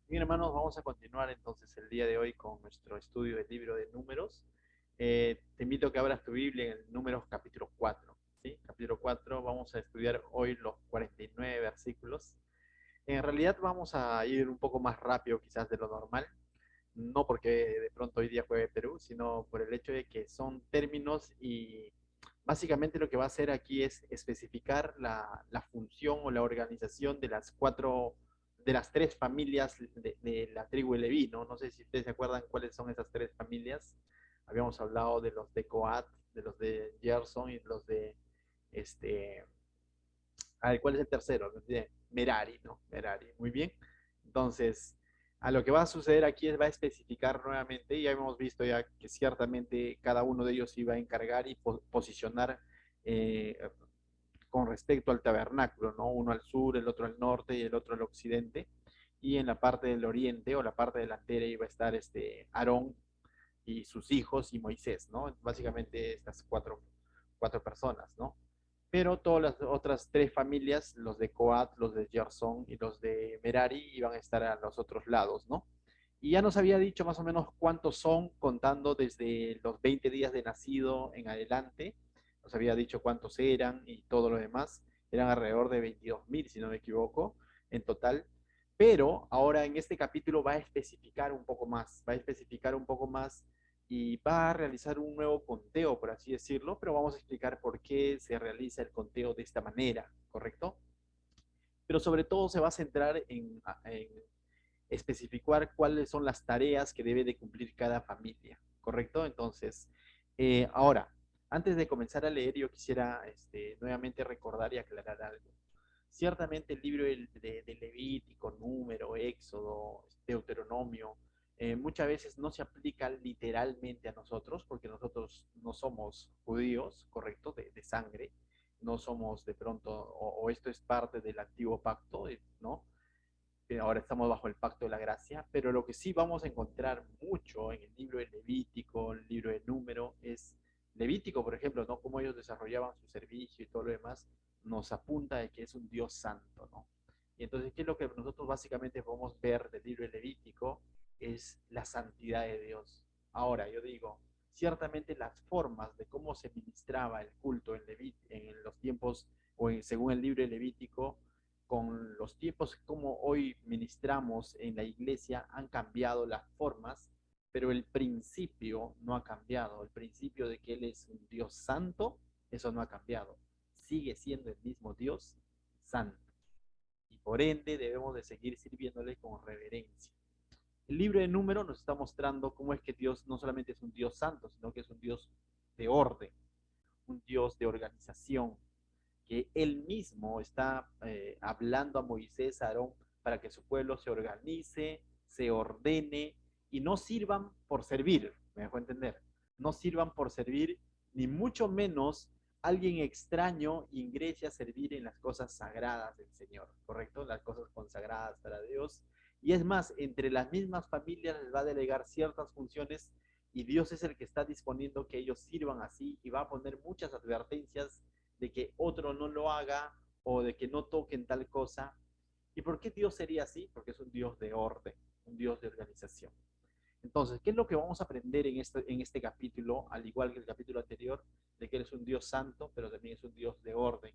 Bien, hermanos, vamos a continuar entonces el día de hoy con nuestro estudio del libro de Números. Te invito a que abras tu Biblia en el Números capítulo 4. ¿Sí? Capítulo 4, vamos a estudiar hoy los 49 versículos. En realidad vamos a ir un poco más rápido quizás de lo normal, no porque de pronto hoy día juegue Perú, sino por el hecho de que son términos y básicamente lo que va a hacer aquí es especificar la función o la organización de las tres familias de la tribu de Leví, ¿no? No sé si ustedes se acuerdan cuáles son esas tres familias. Habíamos hablado de los de Coat, de los de Gerson y los de este, a ver, ¿cuál es el tercero? Merari, ¿no? Merari, muy bien. Entonces, a lo que va a suceder aquí es va a especificar nuevamente, y ya hemos visto ya que ciertamente cada uno de ellos iba a encargar y posicionar eh, con respecto al tabernáculo, ¿no? Uno al sur, el otro al norte y el otro al occidente. Y en la parte del oriente o la parte delantera iba a estar Aarón y sus hijos y Moisés, ¿no? Básicamente estas cuatro personas, ¿no? Pero todas las otras tres familias, los de Coat, los de Gerson y los de Merari, iban a estar a los otros lados, ¿no? Y ya nos había dicho más o menos cuántos son, contando desde los 20 días de nacido en adelante. Nos había dicho cuántos eran y todo lo demás. Eran alrededor de 22.000, si no me equivoco, en total. Pero ahora en este capítulo va a especificar un poco más, va a especificar un poco más y va a realizar un nuevo conteo, por así decirlo, pero vamos a explicar por qué se realiza el conteo de esta manera, ¿correcto? Pero sobre todo se va a centrar en especificar cuáles son las tareas que debe de cumplir cada familia, ¿correcto? Entonces, ahora, antes de comenzar a leer, yo quisiera nuevamente recordar y aclarar algo. Ciertamente el libro de Levítico, Número, Éxodo, Deuteronomio, muchas veces no se aplica literalmente a nosotros, porque nosotros no somos judíos, correcto, de sangre, no somos de pronto, o esto es parte del antiguo pacto, ¿no? Ahora estamos bajo el pacto de la gracia, pero lo que sí vamos a encontrar mucho en el libro de Levítico, el libro de Número, es Levítico, por ejemplo, ¿no? Cómo ellos desarrollaban su servicio y todo lo demás, nos apunta de que es un Dios santo, ¿no? Y entonces, ¿qué es lo que nosotros básicamente podemos ver del libro de Levítico? Es la santidad de Dios. Ahora, yo digo, ciertamente las formas de cómo se ministraba el culto en los tiempos, según el libro de Levítico, con los tiempos como hoy ministramos en la iglesia han cambiado las formas, pero el principio no ha cambiado. El principio de que Él es un Dios santo, eso no ha cambiado. Sigue siendo el mismo Dios santo. Y por ende debemos de seguir sirviéndole con reverencia. El libro de Números nos está mostrando cómo es que Dios no solamente es un Dios santo, sino que es un Dios de orden, un Dios de organización, que él mismo está hablando a Moisés, a Aarón, para que su pueblo se organice, se ordene y no sirvan por servir, me dejó entender, no sirvan por servir, ni mucho menos alguien extraño ingrese a servir en las cosas sagradas del Señor, ¿correcto? Las cosas consagradas para Dios. Y es más, entre las mismas familias les va a delegar ciertas funciones y Dios es el que está disponiendo que ellos sirvan así y va a poner muchas advertencias de que otro no lo haga o de que no toquen tal cosa. ¿Y por qué Dios sería así? Porque es un Dios de orden, un Dios de organización. Entonces, ¿qué es lo que vamos a aprender en este capítulo, al igual que el capítulo anterior, de que Él es un Dios santo, pero también es un Dios de orden?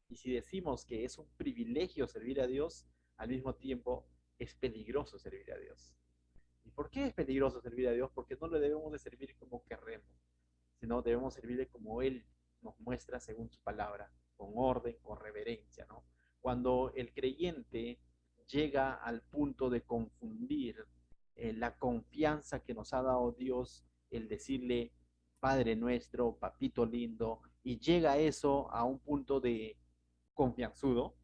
Y si decimos que es un privilegio servir a Dios, al mismo tiempo es peligroso servir a Dios. ¿Y por qué es peligroso servir a Dios? Porque no le debemos de servir como queremos, sino debemos servirle como Él nos muestra según su palabra, con orden, con reverencia, ¿no? Cuando el creyente llega al punto de confundir la confianza que nos ha dado Dios, el decirle Padre nuestro, papito lindo, y llega eso a un punto de confianzudo,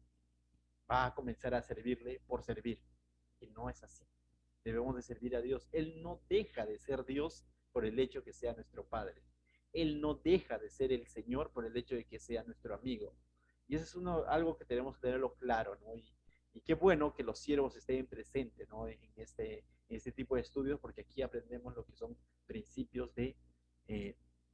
va a comenzar a servirle por servir. Y no es así. Debemos de servir a Dios. Él no deja de ser Dios por el hecho que sea nuestro Padre. Él no deja de ser el Señor por el hecho de que sea nuestro amigo. Y eso es algo que tenemos que tenerlo claro, ¿no? Y qué bueno que los siervos estén presentes, ¿no? En este tipo de estudios, porque aquí aprendemos lo que son principios de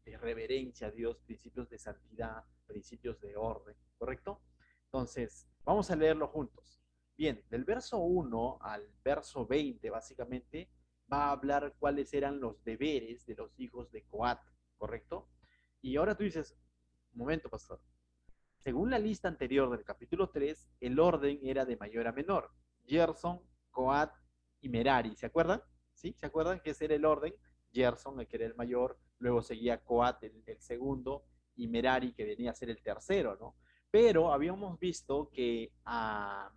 reverencia a Dios, principios de santidad, principios de orden, ¿correcto? Entonces, vamos a leerlo juntos. Bien, del verso 1 al verso 20, básicamente, va a hablar cuáles eran los deberes de los hijos de Coat, ¿correcto? Y ahora tú dices, un momento, pastor. Según la lista anterior del capítulo 3, el orden era de mayor a menor. Gerson, Coat y Merari, ¿se acuerdan? ¿Sí? ¿Se acuerdan que ese era el orden? Gerson, el que era el mayor, luego seguía Coat, el segundo, y Merari, que venía a ser el tercero, ¿no? Pero habíamos visto que a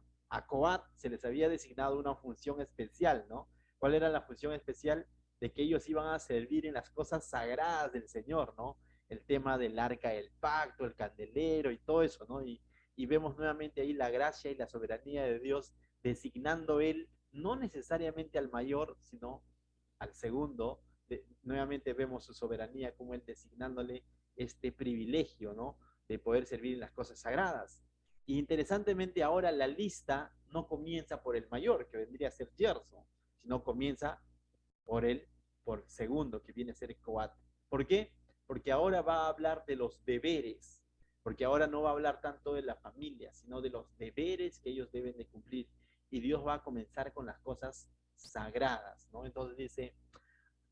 Coat se les había designado una función especial, ¿no? ¿Cuál era la función especial? De que ellos iban a servir en las cosas sagradas del Señor, ¿no? El tema del arca del pacto, el candelero y todo eso, ¿no? Y vemos nuevamente ahí la gracia y la soberanía de Dios designando él no necesariamente al mayor, sino al segundo. Nuevamente vemos su soberanía como él designándole este privilegio, ¿no? De poder servir en las cosas sagradas. Y interesantemente ahora la lista no comienza por el mayor, que vendría a ser Gerson, sino comienza por por el segundo, que viene a ser Coat. ¿Por qué? Porque ahora va a hablar de los deberes, porque ahora no va a hablar tanto de la familia, sino de los deberes que ellos deben de cumplir. Y Dios va a comenzar con las cosas sagradas, ¿no? Entonces dice,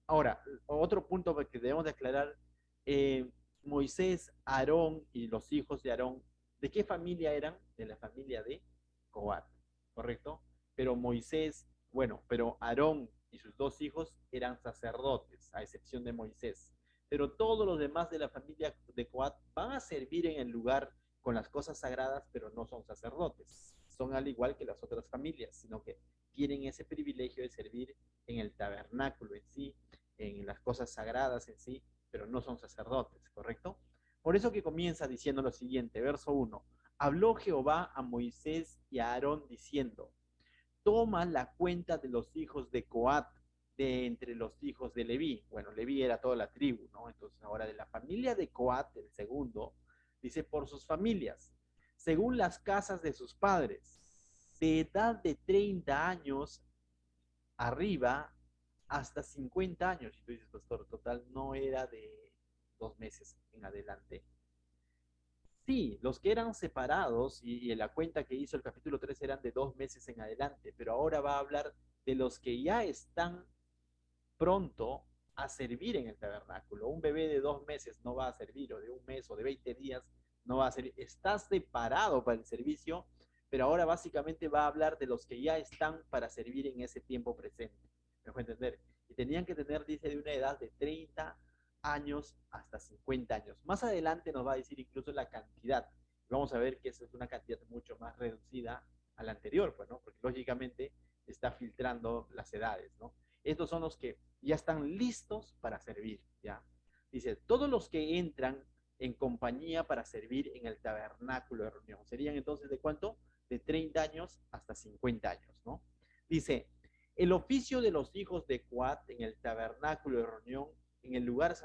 ahora, otro punto que debemos de aclarar, eh, Moisés, Aarón y los hijos de Aarón, ¿de qué familia eran? De la familia de Coat, ¿correcto? Pero Moisés, bueno, pero Aarón y sus dos hijos eran sacerdotes, a excepción de Moisés. Pero todos los demás de la familia de Coat van a servir en el lugar con las cosas sagradas, pero no son sacerdotes. Son al igual que las otras familias, sino que tienen ese privilegio de servir en el tabernáculo en sí, en las cosas sagradas en sí, pero no son sacerdotes, ¿correcto? Por eso que comienza diciendo lo siguiente, verso 1. Habló Jehová a Moisés y a Aarón diciendo, toma la cuenta de los hijos de Coat de entre los hijos de Leví. Bueno, Leví era toda la tribu, ¿no? Entonces ahora de la familia de Coat, el segundo, dice por sus familias, según las casas de sus padres, de edad de 30 años arriba hasta 50 años. Y tú dices, pastor, total, no era de 2 meses en adelante. Sí, los que eran separados y en la cuenta que hizo el capítulo 3 eran de 2 meses en adelante, pero ahora va a hablar de los que ya están pronto a servir en el tabernáculo. Un bebé de 2 meses no va a servir, o de un mes o de 20 días no va a servir. Estás separado para el servicio, pero ahora básicamente va a hablar de los que ya están para servir en ese tiempo presente. ¿Me dejo entender? Y tenían que tener, dice, de una edad de 30 años hasta 50 años. Más adelante nos va a decir incluso la cantidad. Vamos a ver que esa es una cantidad mucho más reducida a la anterior, pues, ¿no? Porque lógicamente está filtrando las edades, ¿no? Estos son los que ya están listos para servir, ¿ya? Dice, todos los que entran en compañía para servir en el tabernáculo de reunión. Serían entonces de cuánto? De 30 años hasta 50 años, ¿no? Dice, el oficio de los hijos de Coat en el tabernáculo de reunión, en el lugar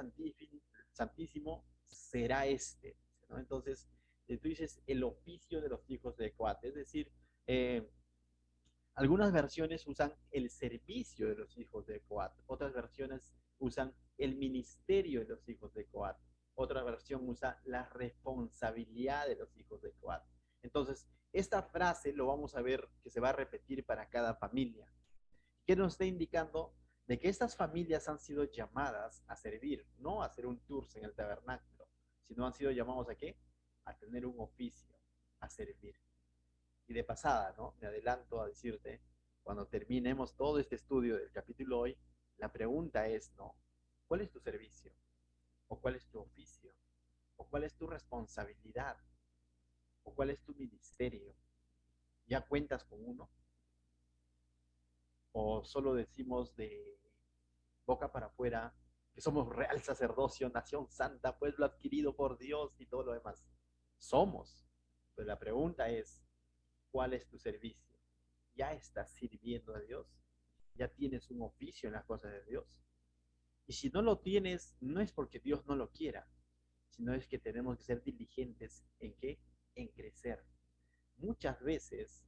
santísimo, será este, ¿no? Entonces, tú dices el oficio de los hijos de Coat, es decir, algunas versiones usan el servicio de los hijos de Coat, otras versiones usan el ministerio de los hijos de Coat, otra versión usa la responsabilidad de los hijos de Coat. Entonces, esta frase lo vamos a ver que se va a repetir para cada familia, que nos está indicando de que estas familias han sido llamadas a servir, no a hacer un tour en el tabernáculo, sino han sido llamados a qué? A tener un oficio, a servir. Y de pasada, ¿no? Me adelanto a decirte, cuando terminemos todo este estudio del capítulo hoy, la pregunta es, ¿no? ¿Cuál es tu servicio? ¿O cuál es tu oficio? ¿O cuál es tu responsabilidad? ¿O cuál es tu ministerio? ¿Ya cuentas con uno? ¿O solo decimos de boca para afuera que somos real sacerdocio, nación santa, pueblo adquirido por Dios y todo lo demás? Somos. Pero la pregunta es, ¿cuál es tu servicio? ¿Ya estás sirviendo a Dios? ¿Ya tienes un oficio en las cosas de Dios? Y si no lo tienes, no es porque Dios no lo quiera, sino es que tenemos que ser diligentes en qué? En crecer. Muchas veces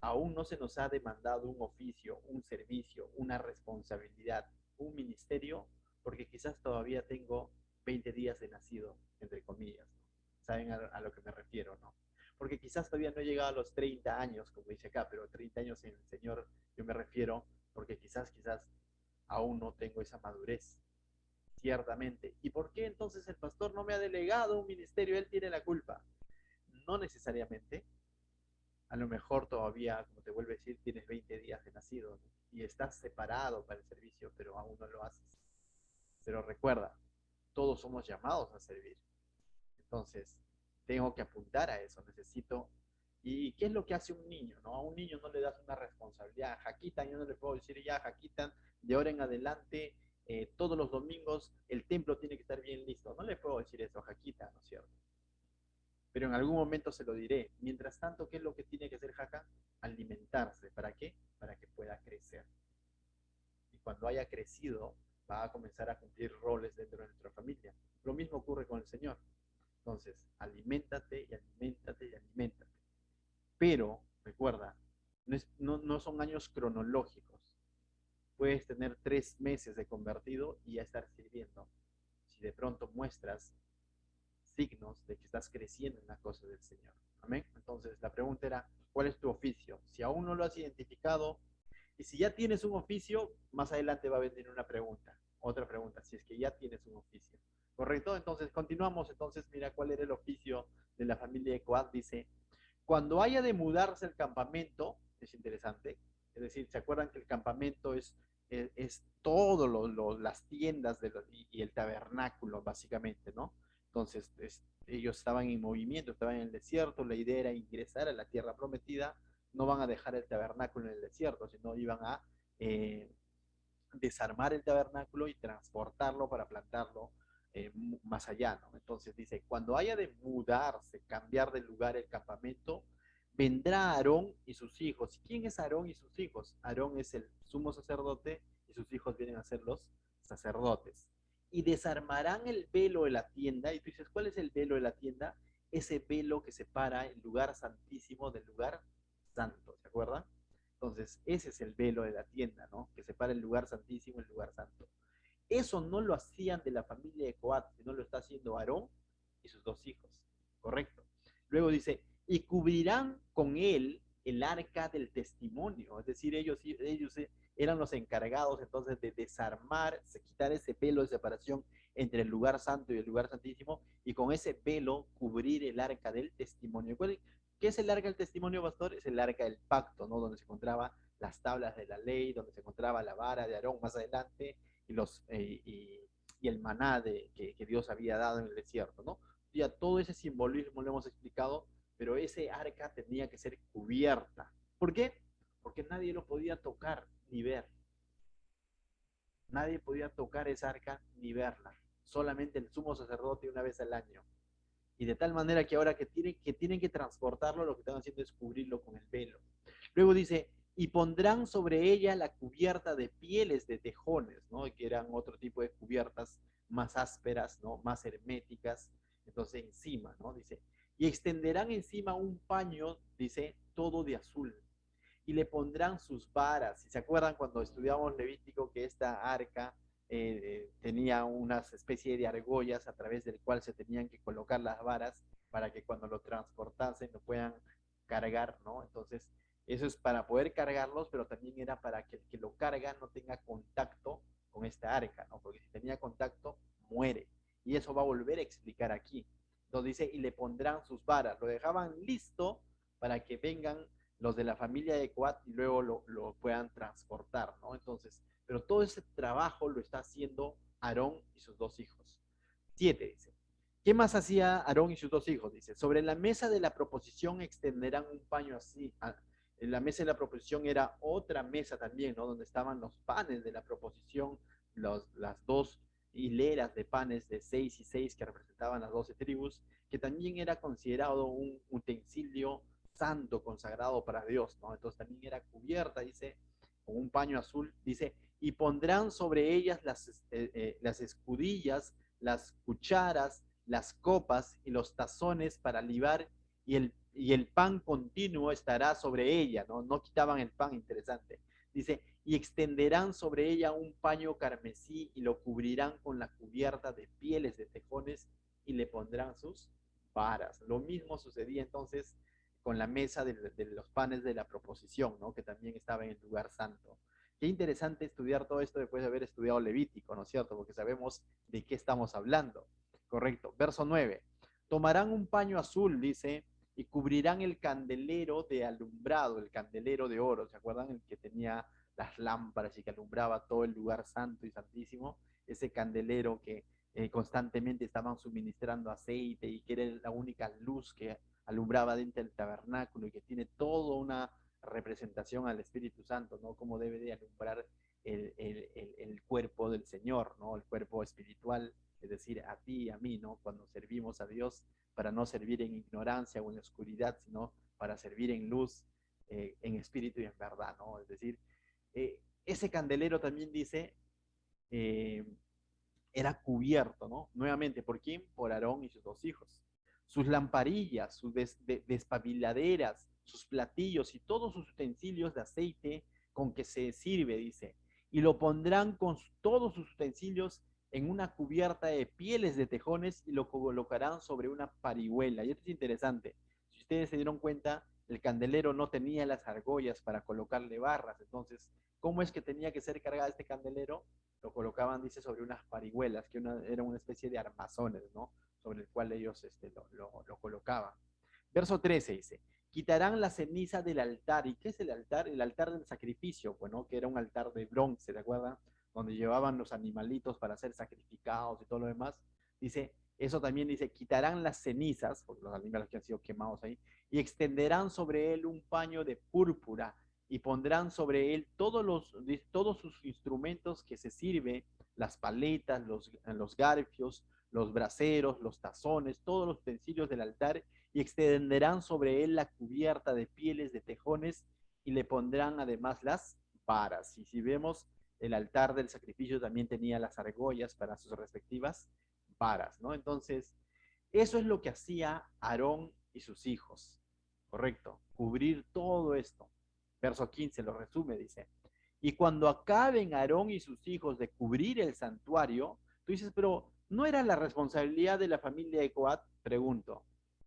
aún no se nos ha demandado un oficio, un servicio, una responsabilidad, un ministerio, porque quizás todavía tengo 20 días de nacido, entre comillas, ¿no? ¿Saben a lo que me refiero, no? porque quizás todavía no he llegado a los 30 años, como dice acá, pero 30 años en el Señor yo me refiero, porque quizás aún no tengo esa madurez, ciertamente. ¿Y por qué entonces el pastor no me ha delegado un ministerio? Él tiene la culpa. No necesariamente. A lo mejor todavía, como te vuelvo a decir, tienes 20 días de nacido, ¿no? Y estás separado para el servicio, pero aún no lo haces. Pero recuerda, todos somos llamados a servir. Entonces, tengo que apuntar a eso, necesito. ¿Y qué es lo que hace un niño? ¿No? A un niño no le das una responsabilidad. Jaquitan, yo no le puedo decir ya, Jaquitan, de ahora en adelante, todos los domingos el templo tiene que estar bien listo. No le puedo decir eso a Jaquita, ¿no es cierto? Pero en algún momento se lo diré. Mientras tanto, ¿qué es lo que tiene que hacer Jaca? Alimentarse. ¿Para qué? Para que pueda crecer. Y cuando haya crecido, va a comenzar a cumplir roles dentro de nuestra familia. Lo mismo ocurre con el Señor. Entonces, aliméntate y aliméntate y aliméntate. Pero, recuerda, no son años cronológicos. Puedes tener 3 meses de convertido y ya estar sirviendo. Si de pronto muestras signos de que estás creciendo en la cosa del Señor. Amén. Entonces, la pregunta era, ¿cuál es tu oficio? Si aún no lo has identificado, y si ya tienes un oficio, más adelante va a venir una pregunta, otra pregunta, si es que ya tienes un oficio. ¿Correcto? Entonces, continuamos. Entonces, mira cuál era el oficio de la familia de Coat. Dice, cuando haya de mudarse el campamento, es interesante, es decir, ¿se acuerdan que el campamento es todo las tiendas y el tabernáculo, básicamente, ¿no? Entonces, ellos estaban en movimiento, estaban en el desierto, la idea era ingresar a la tierra prometida, no van a dejar el tabernáculo en el desierto, sino iban a desarmar el tabernáculo y transportarlo para plantarlo más allá, ¿no? Entonces dice, cuando haya de mudarse, cambiar de lugar el campamento, vendrá Aarón y sus hijos. ¿Quién es Aarón y sus hijos? Aarón es el sumo sacerdote y sus hijos vienen a ser los sacerdotes. Y desarmarán el velo de la tienda. Y tú dices, ¿cuál es el velo de la tienda? Ese velo que separa el lugar santísimo del lugar santo, ¿se acuerdan? Entonces, ese es el velo de la tienda, ¿no? Que separa el lugar santísimo del lugar santo. Eso no lo hacían de la familia de Coat, sino lo está haciendo Aarón y sus 2 hijos. ¿Correcto? Luego dice, y cubrirán con él el arca del testimonio. Es decir, ellos eran los encargados entonces de desarmar, quitar ese velo de separación entre el lugar santo y el lugar santísimo, y con ese velo cubrir el arca del testimonio. ¿Qué es el arca del testimonio, pastor? Es el arca del pacto, ¿no? Donde se encontraban las tablas de la ley, donde se encontraba la vara de Aarón más adelante y el maná que Dios había dado en el desierto, ¿no? Ya todo ese simbolismo lo hemos explicado, pero ese arca tenía que ser cubierta. ¿Por qué? Porque nadie lo podía tocar ni ver. Nadie podía tocar esa arca ni verla. Solamente el sumo sacerdote una vez al año. Y de tal manera que ahora tienen que transportarlo, lo que están haciendo es cubrirlo con el velo. Luego dice, y pondrán sobre ella la cubierta de pieles de tejones, ¿no? Que eran otro tipo de cubiertas más ásperas, ¿no? Más herméticas. Entonces encima, ¿no? Dice, y extenderán encima un paño, dice, todo de azul. Y le pondrán sus varas. ¿Y se acuerdan cuando estudiamos Levítico que esta arca tenía una especie de argollas a través del cual se tenían que colocar las varas para que cuando lo transportasen lo puedan cargar, ¿no? Entonces, eso es para poder cargarlos, pero también era para que el que lo carga no tenga contacto con esta arca, ¿no? Porque si tenía contacto, muere. Y eso va a volver a explicar aquí. Entonces dice, y le pondrán sus varas. Lo dejaban listo para que vengan los de la familia de Coat y luego lo puedan transportar, ¿no? Entonces, pero todo ese trabajo lo está haciendo Aarón y sus 2 hijos. 7 dice. ¿Qué más hacía Aarón y sus 2 hijos? Dice, sobre la mesa de la proposición extenderán un paño así. En la mesa de la proposición era otra mesa también, ¿no? Donde estaban los panes de la proposición, las 2 hileras de panes de 6 y 6 que representaban las 12 tribus, que también era considerado un utensilio santo, consagrado para Dios, ¿no? Entonces también era cubierta, dice, con un paño azul, dice, y pondrán sobre ellas las escudillas, las cucharas, las copas y los tazones para libar, y el pan continuo estará sobre ella, ¿no? No quitaban el pan, interesante. Dice, y extenderán sobre ella un paño carmesí y lo cubrirán con la cubierta de pieles de tejones y le pondrán sus varas. Lo mismo sucedía entonces con la mesa de los panes de la proposición, ¿no? Que también estaba en el lugar santo. Qué interesante estudiar todo esto después de haber estudiado Levítico, ¿no es cierto? Porque sabemos de qué estamos hablando. Correcto. Verso 9. Tomarán un paño azul, dice, y cubrirán el candelero de alumbrado, el candelero de oro. ¿Se acuerdan? El que tenía las lámparas y que alumbraba todo el lugar santo y santísimo. Ese candelero que constantemente estaban suministrando aceite y que era la única luz que alumbraba dentro del tabernáculo y que tiene toda una representación al Espíritu Santo, ¿no? Cómo debe de alumbrar el cuerpo del Señor, ¿no? El cuerpo espiritual, es decir, a ti y a mí, ¿no? Cuando servimos a Dios para no servir en ignorancia o en oscuridad, sino para servir en luz, en espíritu y en verdad, ¿no? Es decir, ese candelero también dice, eh, era cubierto, ¿no? Nuevamente, ¿por quién? Por Aarón y sus dos hijos. Sus lamparillas, sus despabiladeras, sus platillos y todos sus utensilios de aceite con que se sirve, dice. Y lo pondrán con todos sus utensilios en una cubierta de pieles de tejones y lo colocarán sobre una parihuela. Y esto es interesante. Si ustedes se dieron cuenta, el candelero no tenía las argollas para colocarle barras. Entonces, ¿cómo es que tenía que ser cargado este candelero? Lo colocaban, dice, sobre unas parihuelas, que era una especie de armazones, ¿no? Sobre el cual ellos lo colocaban. Verso 13 dice, quitarán la ceniza del altar. ¿Y qué es el altar? El altar del sacrificio, bueno, que era un altar de bronce, ¿de acuerdo? Donde llevaban los animalitos para ser sacrificados y todo lo demás. Dice, eso también dice, quitarán las cenizas, porque los animales que han sido quemados ahí, y extenderán sobre él un paño de púrpura y pondrán sobre él todos sus instrumentos que se sirve, las paletas, los garfios, los braseros, los tazones, todos los utensilios del altar, y extenderán sobre él la cubierta de pieles de tejones y le pondrán además las varas. Y si vemos, el altar del sacrificio también tenía las argollas para sus respectivas varas, ¿no? Entonces, eso es lo que hacía Aarón y sus hijos, ¿correcto? Cubrir todo esto. Verso 15 lo resume, dice. Y cuando acaben Aarón y sus hijos de cubrir el santuario, tú dices, pero ¿no era la responsabilidad de la familia de Coat? Pregunto,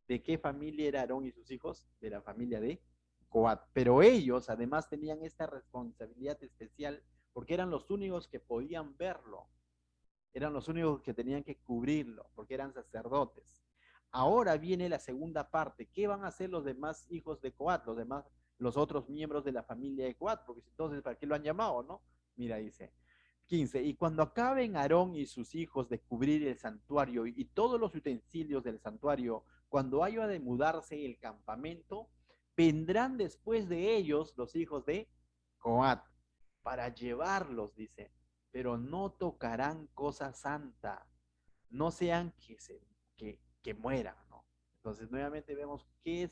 ¿de qué familia era Aarón y sus hijos? De la familia de Coat. Pero ellos además tenían esta responsabilidad especial porque eran los únicos que podían verlo. Eran los únicos que tenían que cubrirlo porque eran sacerdotes. Ahora viene la segunda parte. ¿Qué van a hacer los demás hijos de Coat, los otros miembros de la familia de Coat? Porque entonces, ¿para qué lo han llamado, no? Mira, dice 15. Y cuando acaben Aarón y sus hijos de cubrir el santuario y todos los utensilios del santuario, cuando haya de mudarse el campamento, vendrán después de ellos los hijos de Coat para llevarlos, dice, pero no tocarán cosa santa, no sean que mueran, ¿no? Entonces, nuevamente vemos que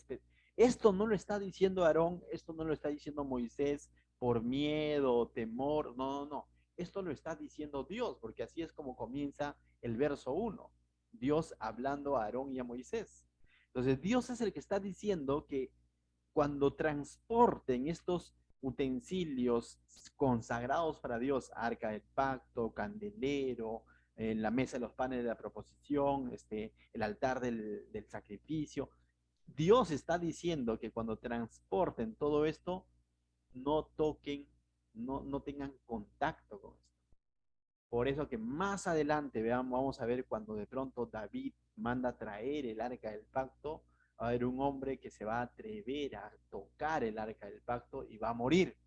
esto no lo está diciendo Aarón, esto no lo está diciendo Moisés por miedo, temor, no, no, no. Esto lo está diciendo Dios, porque así es como comienza el verso 1. Dios hablando a Aarón y a Moisés. Entonces, Dios es el que está diciendo que cuando transporten estos utensilios consagrados para Dios, arca del pacto, candelero, la mesa de los panes de la proposición, el altar del sacrificio. Dios está diciendo que cuando transporten todo esto, no toquen, no tengan contacto con esto. Por eso que más adelante, veamos, vamos a ver cuando de pronto David manda traer el arca del pacto, va a haber un hombre que se va a atrever a tocar el arca del pacto y va a morir.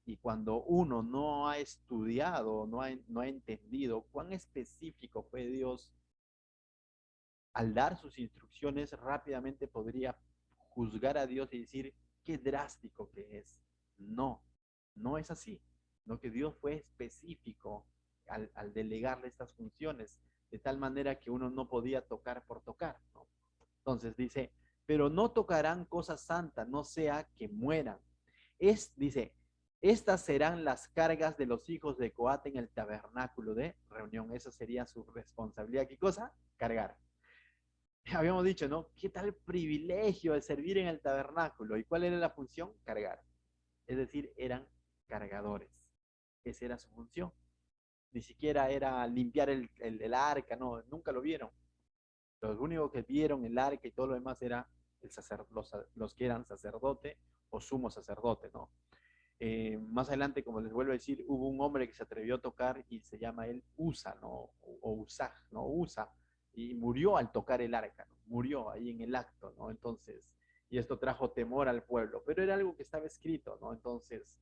Y cuando uno no ha estudiado, no ha entendido cuán específico fue Dios al dar sus instrucciones, rápidamente podría juzgar a Dios y decir qué drástico que es. No, no es así. No, que Dios fue específico al delegarle estas funciones, de tal manera que uno no podía tocar por tocar, ¿no? Entonces dice, pero no tocarán cosas santas, no sea que mueran. Dice, estas serán las cargas de los hijos de Coat en el tabernáculo de reunión. Esa sería su responsabilidad. ¿Qué cosa? Cargar. Habíamos dicho, ¿no? ¿Qué tal privilegio de servir en el tabernáculo? ¿Y cuál era la función? Cargar. Es decir, eran cargadores. Esa era su función. Ni siquiera era limpiar el arca, no, nunca lo vieron. Los únicos que vieron el arca y todo lo demás era los que eran sacerdote o sumo sacerdote, ¿no? Más adelante, como les vuelvo a decir, hubo un hombre que se atrevió a tocar y se llama él Usa, ¿no? O Usaj, ¿no? Usa, y murió al tocar el arca, ¿no? Murió ahí en el acto, ¿no? Entonces, y esto trajo temor al pueblo, pero era algo que estaba escrito, ¿no? Entonces,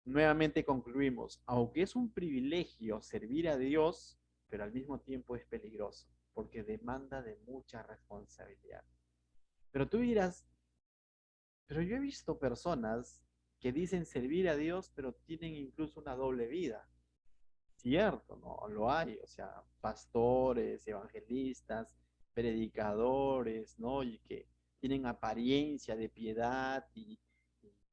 nuevamente concluimos, aunque es un privilegio servir a Dios, pero al mismo tiempo es peligroso, porque demanda de mucha responsabilidad. Pero tú dirás, pero yo he visto personas que dicen servir a Dios, pero tienen incluso una doble vida. Cierto, ¿no? Lo hay, o sea, pastores, evangelistas, predicadores, ¿no? Y que tienen apariencia de piedad y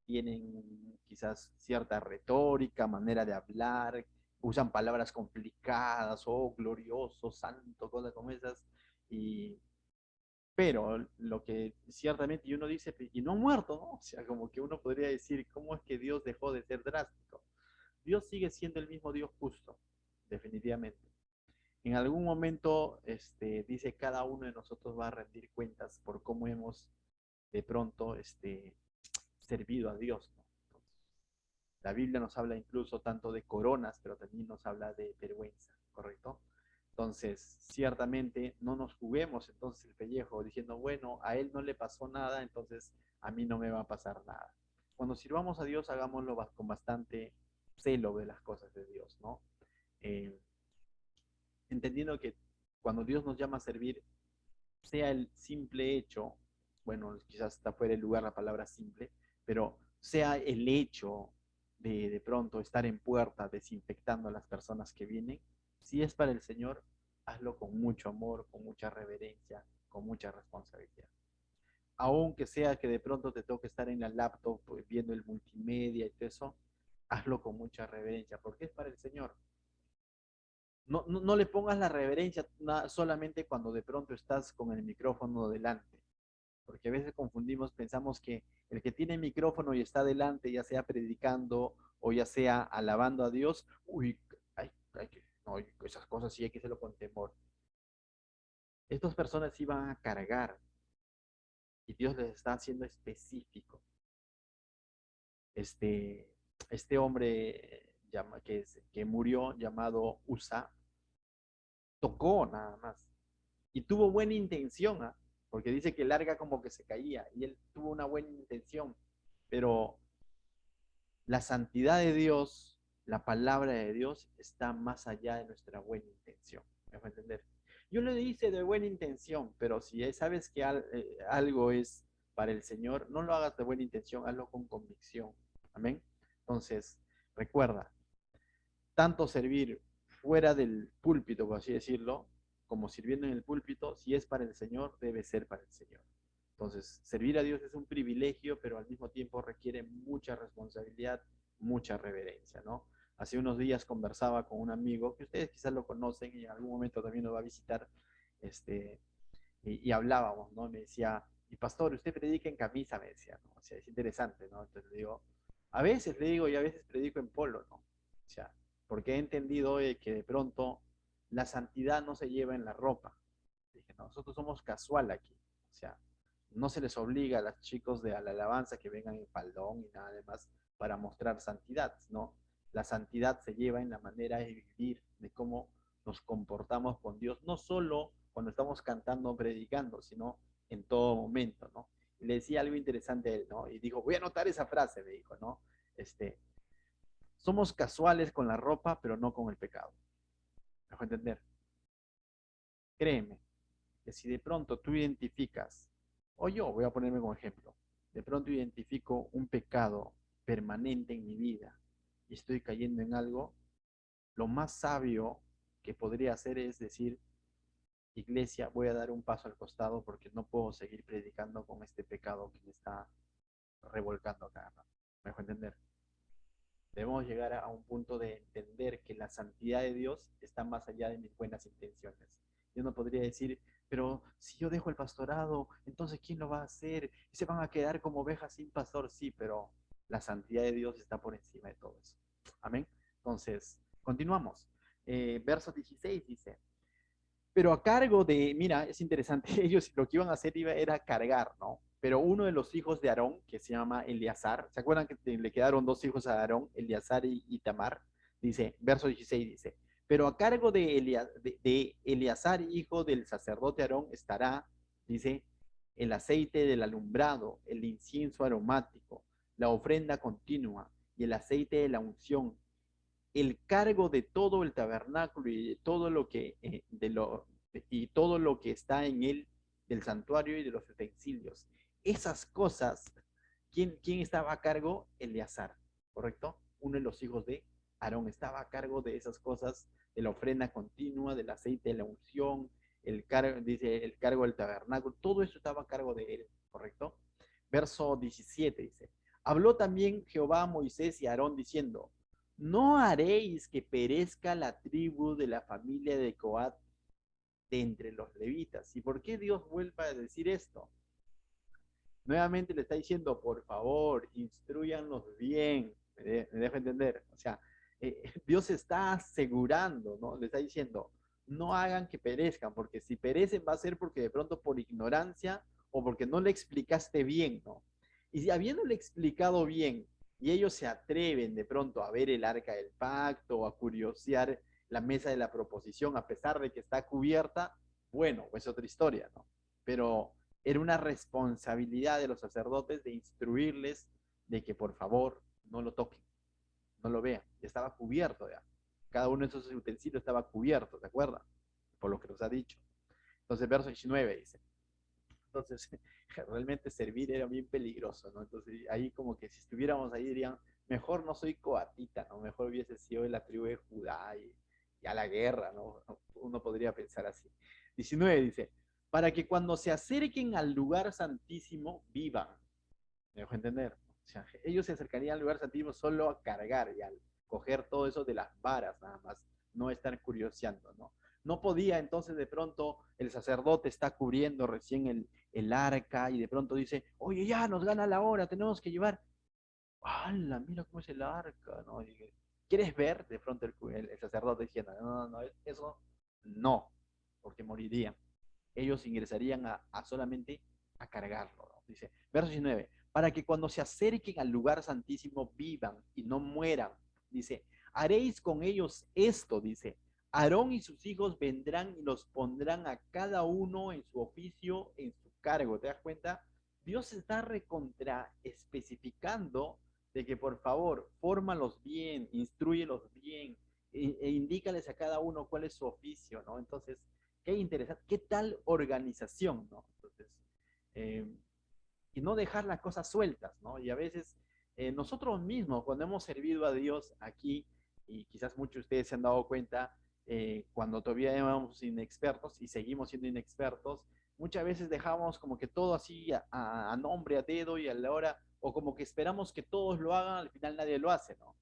tienen quizás cierta retórica, manera de hablar, usan palabras complicadas, oh, glorioso, santo, cosas como esas, y pero lo que ciertamente y uno dice, y no ha muerto, ¿no? O sea, como que uno podría decir, ¿cómo es que Dios dejó de ser drástico? Dios sigue siendo el mismo Dios justo, definitivamente. En algún momento, dice, cada uno de nosotros va a rendir cuentas por cómo hemos de pronto servido a Dios, ¿no? La Biblia nos habla incluso tanto de coronas, pero también nos habla de vergüenza, ¿correcto? Entonces, ciertamente no nos juguemos entonces el pellejo diciendo, bueno, a él no le pasó nada, entonces a mí no me va a pasar nada. Cuando sirvamos a Dios, hagámoslo con bastante celo de las cosas de Dios, ¿no? Eh, entendiendo que cuando Dios nos llama a servir, sea el simple hecho, bueno, quizás está fuera el lugar la palabra simple, pero sea el hecho de pronto estar en puerta desinfectando a las personas que vienen, si es para el Señor, hazlo con mucho amor, con mucha reverencia, con mucha responsabilidad. Aunque sea que de pronto te toque estar en la laptop pues, viendo el multimedia y todo eso, hazlo con mucha reverencia, porque es para el Señor. No le pongas la reverencia solamente cuando de pronto estás con el micrófono delante, porque a veces confundimos, pensamos que el que tiene micrófono y está delante, ya sea predicando o ya sea alabando a Dios, uy, no, esas cosas sí hay que hacerlo con temor. Estas personas sí van a cargar y Dios les está haciendo específico. Este, este hombre que murió, llamado Usa, tocó nada más y tuvo buena intención, ¿ah? Porque dice que larga como que se caía y él tuvo una buena intención, pero la santidad de Dios, la palabra de Dios está más allá de nuestra buena intención. ¿Me dejo entender? Yo le hice de buena intención, pero si sabes que algo es para el Señor, no lo hagas de buena intención, hazlo con convicción. Amén. Entonces, recuerda, tanto servir fuera del púlpito, por así decirlo, como sirviendo en el púlpito, si es para el Señor, debe ser para el Señor. Entonces, servir a Dios es un privilegio, pero al mismo tiempo requiere mucha responsabilidad, mucha reverencia, ¿no? Hace unos días conversaba con un amigo, que ustedes quizás lo conocen y en algún momento también nos va a visitar, y hablábamos, ¿no? Me decía, y pastor, usted predica en camisa, me decía, ¿no? O sea, es interesante, ¿no? Entonces le digo, a veces le digo y a veces predico en polo, ¿no? O sea, porque he entendido que de pronto la santidad no se lleva en la ropa. Dije, no, nosotros somos casual aquí. O sea, no se les obliga a los chicos de a la alabanza que vengan en faldón y nada más para mostrar santidad, ¿no? La santidad se lleva en la manera de vivir, de cómo nos comportamos con Dios, no solo cuando estamos cantando o predicando, sino en todo momento, ¿no? Y le decía algo interesante a él, ¿no? Y dijo, voy a anotar esa frase, me dijo, ¿no? Somos casuales con la ropa, pero no con el pecado. ¿Me dejo entender? Créeme, que si de pronto tú identificas, o yo voy a ponerme como ejemplo, de pronto identifico un pecado permanente en mi vida y estoy cayendo en algo, lo más sabio que podría hacer es decir, iglesia, voy a dar un paso al costado porque no puedo seguir predicando con este pecado que me está revolcando acá, ¿no? ¿Me dejo entender? Debemos llegar a un punto de entender que la santidad de Dios está más allá de mis buenas intenciones. Yo no podría decir, pero si yo dejo el pastorado, entonces ¿quién lo va a hacer? ¿Y se van a quedar como ovejas sin pastor? Sí, pero la santidad de Dios está por encima de todo eso. Amén. Entonces, continuamos. Verso 16 dice, Pero a cargo de, mira, es interesante, ellos lo que iban a hacer era cargar, ¿no? Pero uno de los hijos de Aarón, que se llama Eleazar, ¿se acuerdan que le quedaron dos hijos a Aarón, Eleazar y Tamar? Dice, verso 16 dice, pero a cargo de Eleazar, hijo del sacerdote Aarón, estará, dice, el aceite del alumbrado, el incienso aromático, la ofrenda continua y el aceite de la unción, el cargo de todo el tabernáculo y de todo lo que y todo lo que está en él, del santuario y de los utensilios. Esas cosas, ¿quién estaba a cargo? Eleazar, ¿correcto? Uno de los hijos de Aarón estaba a cargo de esas cosas, de la ofrenda continua, del aceite de la unción, dice, el cargo del tabernáculo, todo eso estaba a cargo de él, ¿correcto? Verso 17 dice, habló también Jehová a Moisés y a Aarón diciendo, no haréis que perezca la tribu de la familia de Coat de entre los levitas. ¿Y por qué Dios vuelve a decir esto? Nuevamente le está diciendo, por favor, instruyanlos bien. Me dejo entender. O sea, Dios está asegurando, ¿no? Le está diciendo, no hagan que perezcan, porque si perecen va a ser porque de pronto por ignorancia o porque no le explicaste bien, ¿no? Y si habiéndole explicado bien y ellos se atreven de pronto a ver el arca del pacto o a curiosear la mesa de la proposición a pesar de que está cubierta, bueno, pues otra historia, ¿no? Pero era una responsabilidad de los sacerdotes de instruirles de que por favor no lo toquen, no lo vean. Ya estaba cubierto ya. Cada uno de esos utensilios estaba cubierto, ¿de acuerdo? Por lo que nos ha dicho. Entonces, verso 19 dice. Entonces, realmente servir era bien peligroso, ¿no? Entonces, ahí como que si estuviéramos ahí dirían, mejor no soy coatita, ¿no? Mejor hubiese sido de la tribu de Judá y a la guerra, ¿no? Uno podría pensar así. 19 dice, para que cuando se acerquen al lugar santísimo vivan. ¿Me dejo entender? O sea, ellos se acercarían al lugar santísimo solo a cargar y al coger todo eso de las varas nada más, no estar curioseando, ¿no? No podía entonces de pronto el sacerdote está cubriendo recién el arca y de pronto dice, oye, ya nos gana la hora, tenemos que llevar. ¡Hala! Mira cómo es el arca, ¿no? Y, ¿quieres ver? De pronto el sacerdote diciendo, no, no, no, eso no, porque morirían. Ellos ingresarían a solamente a cargarlo, ¿no? Dice, verso 19, para que cuando se acerquen al lugar santísimo vivan y no mueran. Dice, haréis con ellos esto, dice, Aarón y sus hijos vendrán y los pondrán a cada uno en su oficio, en su cargo. ¿Te das cuenta? Dios está recontra especificando de que por favor, fórmalos bien, instruyelos bien, indícales a cada uno cuál es su oficio, ¿no? Entonces, qué interesante, qué tal organización, ¿no? Entonces, eh, y no dejar las cosas sueltas, ¿no? Y a veces nosotros mismos, cuando hemos servido a Dios aquí, y quizás muchos de ustedes se han dado cuenta, cuando todavía éramos inexpertos y seguimos siendo inexpertos, muchas veces dejamos como que todo así a nombre, a dedo y a la hora, o como que esperamos que todos lo hagan, al final nadie lo hace, ¿no?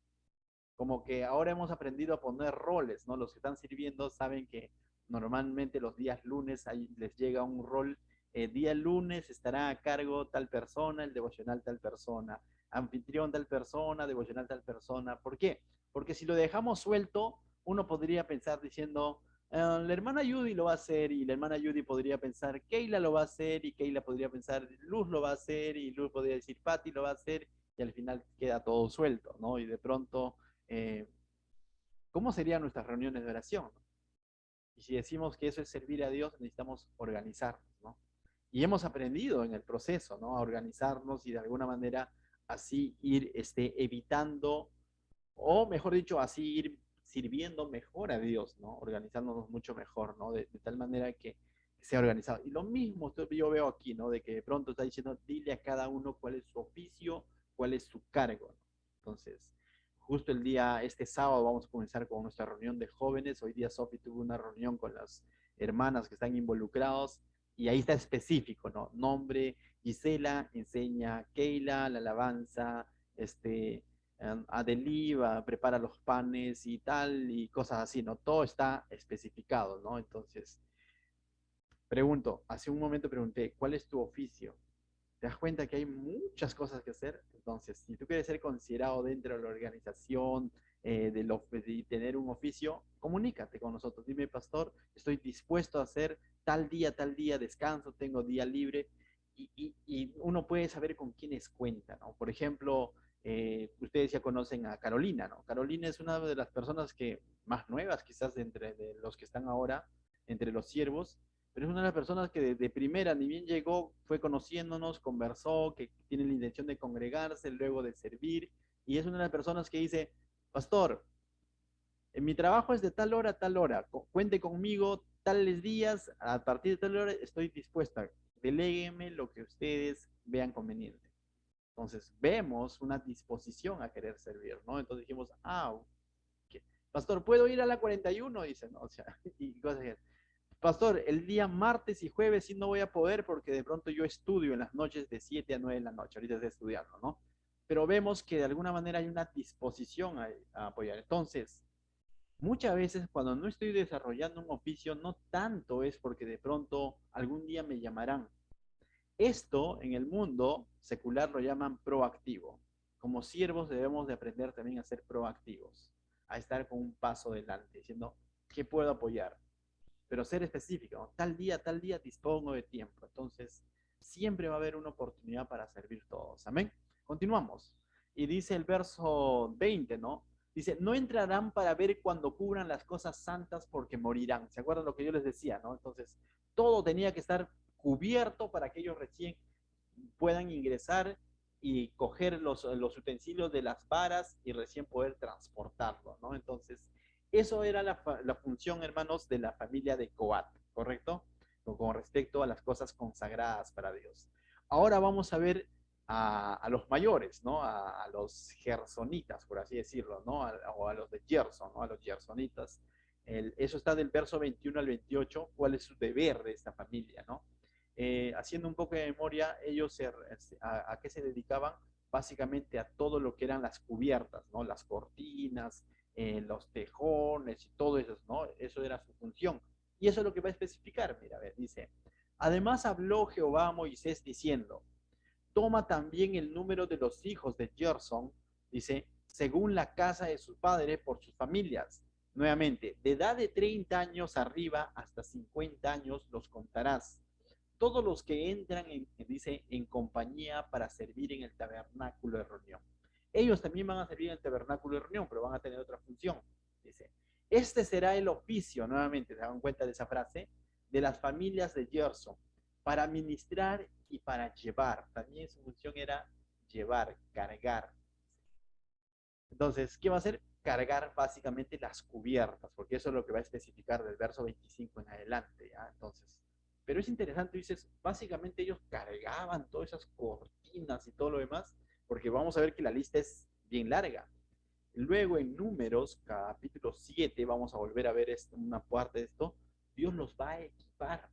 Como que ahora hemos aprendido a poner roles, ¿no? Los que están sirviendo saben que normalmente los días lunes ahí les llega un rol, día lunes estará a cargo tal persona, el devocional tal persona, anfitrión tal persona, devocional tal persona. ¿Por qué? Porque si lo dejamos suelto, uno podría pensar diciendo, la hermana Judy lo va a hacer y la hermana Judy podría pensar, Keila lo va a hacer y Keila podría pensar, Luz lo va a hacer y Luz podría decir, Patty lo va a hacer y al final queda todo suelto, ¿no? Y de pronto eh, ¿cómo serían nuestras reuniones de oración? Y si decimos que eso es servir a Dios, necesitamos organizarnos, ¿no? Y hemos aprendido en el proceso, ¿no? A organizarnos y de alguna manera así ir evitando, o mejor dicho, así ir sirviendo mejor a Dios, ¿no? Organizándonos mucho mejor, ¿no? De tal manera que sea organizado. Y lo mismo yo veo aquí, ¿no? De que de pronto está diciendo, dile a cada uno cuál es su oficio, cuál es su cargo, ¿no? Entonces, justo este sábado vamos a comenzar con nuestra reunión de jóvenes. Hoy día Sofi tuvo una reunión con las hermanas que están involucrados y ahí está específico, ¿no? Nombre, Gisela enseña Keila, la alabanza, Adeliva prepara los panes y tal, y cosas así, ¿no? Todo está especificado, ¿no? Entonces, pregunto, hace un momento pregunté, ¿cuál es tu oficio? ¿Te das cuenta que hay muchas cosas que hacer? Entonces, si tú quieres ser considerado dentro de la organización, de tener un oficio, comunícate con nosotros. Dime, pastor, estoy dispuesto a hacer tal día, descanso, tengo día libre. Y uno puede saber con quiénes cuenta, ¿no? Por ejemplo, ustedes ya conocen a Carolina, ¿no? Carolina es una de las personas que más nuevas, quizás de los que están ahora, entre los siervos, pero es una de las personas que de primera, ni bien llegó, fue conociéndonos, conversó, que tiene la intención de congregarse, luego de servir, y es una de las personas que dice, pastor, en mi trabajo es de tal hora a tal hora, cuente conmigo tales días, a partir de tal hora estoy dispuesta, deléguenme lo que ustedes vean conveniente. Entonces vemos una disposición a querer servir, ¿no? Entonces dijimos, ¿qué? Pastor, ¿puedo ir a la 41? Dice, ¿no? O sea, y cosas así. Pastor, el día martes y jueves sí no voy a poder porque de pronto yo estudio en las noches de 7 a 9 de la noche, ahorita estoy estudiando, ¿no? Pero vemos que de alguna manera hay una disposición a apoyar. Entonces, muchas veces cuando no estoy desarrollando un oficio, no tanto es porque de pronto algún día me llamarán. Esto en el mundo secular lo llaman proactivo. Como siervos debemos de aprender también a ser proactivos, a estar con un paso delante, diciendo, ¿qué puedo apoyar? Pero ser específico, ¿no? Tal día dispongo de tiempo. Entonces, siempre va a haber una oportunidad para servir todos. Amén. Continuamos. Y dice el verso 20, ¿no? Dice, no entrarán para ver cuando cubran las cosas santas porque morirán. ¿Se acuerdan lo que yo les decía, no? Entonces, todo tenía que estar cubierto para que ellos recién puedan ingresar y coger los utensilios de las varas y recién poder transportarlo, ¿no? Entonces, eso era la función, hermanos, de la familia de Coat, ¿correcto? Con respecto a las cosas consagradas para Dios. Ahora vamos a ver a los mayores, ¿no? A los gersonitas, por así decirlo, ¿no? O a los de Gerson, ¿no? A los gersonitas. Eso está del verso 21 al 28, cuál es su deber de esta familia, ¿no? Haciendo un poco de memoria, ellos a qué se dedicaban, básicamente a todo lo que eran las cubiertas, ¿no? Las cortinas, los tejones y todo eso, ¿no? Eso era su función. Y eso es lo que va a especificar, mira, a ver, dice, además habló Jehová a Moisés diciendo, toma también el número de los hijos de Gerson, dice, según la casa de su padre por sus familias. Nuevamente, de edad de 30 años arriba hasta 50 años los contarás. Todos los que entran, dice, en compañía para servir en el tabernáculo de reunión. Ellos también van a servir en el tabernáculo de reunión, pero van a tener otra función. Dice, este será el oficio, nuevamente, se dan cuenta de esa frase, de las familias de Gerson, para ministrar y para llevar. También su función era llevar, cargar. Entonces, ¿qué va a hacer? Cargar básicamente las cubiertas, porque eso es lo que va a especificar del verso 25 en adelante. ¿Ya? Entonces, pero es interesante, dices, básicamente ellos cargaban todas esas cortinas y todo lo demás, porque vamos a ver que la lista es bien larga. Luego en Números, capítulo 7, vamos a volver a ver una parte de esto, Dios los va a equipar.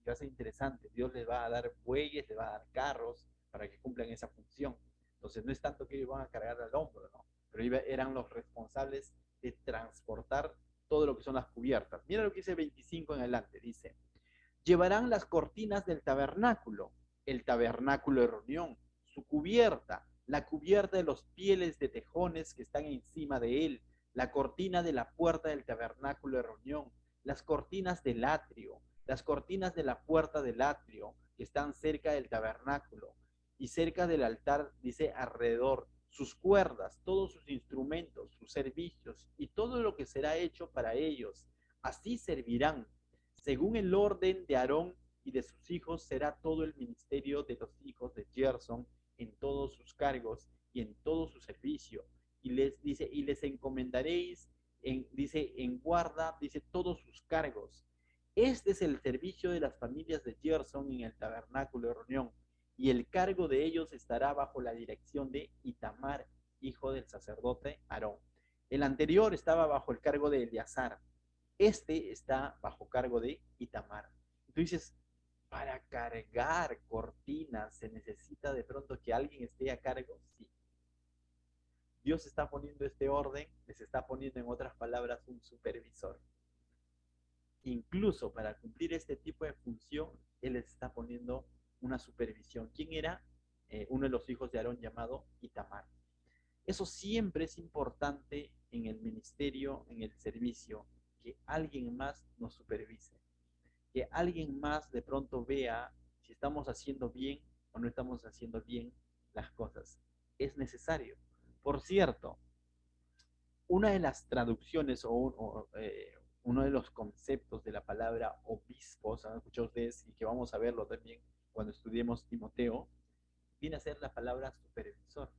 Va a ser interesante, Dios les va a dar bueyes, les va a dar carros para que cumplan esa función. Entonces no es tanto que ellos van a cargar al hombro, ¿no? Pero eran los responsables de transportar todo lo que son las cubiertas. Mira lo que dice 25 en adelante, dice, llevarán las cortinas del tabernáculo, el tabernáculo de reunión, su cubierta, la cubierta de los pieles de tejones que están encima de él, la cortina de la puerta del tabernáculo de reunión, las cortinas del atrio, las cortinas de la puerta del atrio que están cerca del tabernáculo y cerca del altar, dice alrededor, sus cuerdas, todos sus instrumentos, sus servicios y todo lo que será hecho para ellos. Así servirán según el orden de Aarón y de sus hijos será todo el ministerio de los hijos de Gerson en todos sus cargos y en todo su servicio. Y les dice, y les encomendaréis, dice, en guarda, dice, todos sus cargos. Este es el servicio de las familias de Gerson en el tabernáculo de reunión, y el cargo de ellos estará bajo la dirección de Itamar, hijo del sacerdote Aarón. El anterior estaba bajo el cargo de Eleazar, este está bajo cargo de Itamar. Tú dices, para cargar cortinas se necesita de pronto que alguien esté a cargo. Sí. Dios está poniendo este orden, les está poniendo en otras palabras un supervisor. Incluso para cumplir este tipo de función, Él les está poniendo una supervisión. ¿Quién era? Uno de los hijos de Aarón llamado Itamar. Eso siempre es importante en el ministerio, en el servicio, que alguien más nos supervise, que alguien más de pronto vea si estamos haciendo bien o no estamos haciendo bien las cosas. Es necesario. Por cierto, una de las traducciones uno de los conceptos de la palabra obispos, ¿han escuchado ustedes? Y que vamos a verlo también cuando estudiemos Timoteo, viene a ser la palabra supervisor.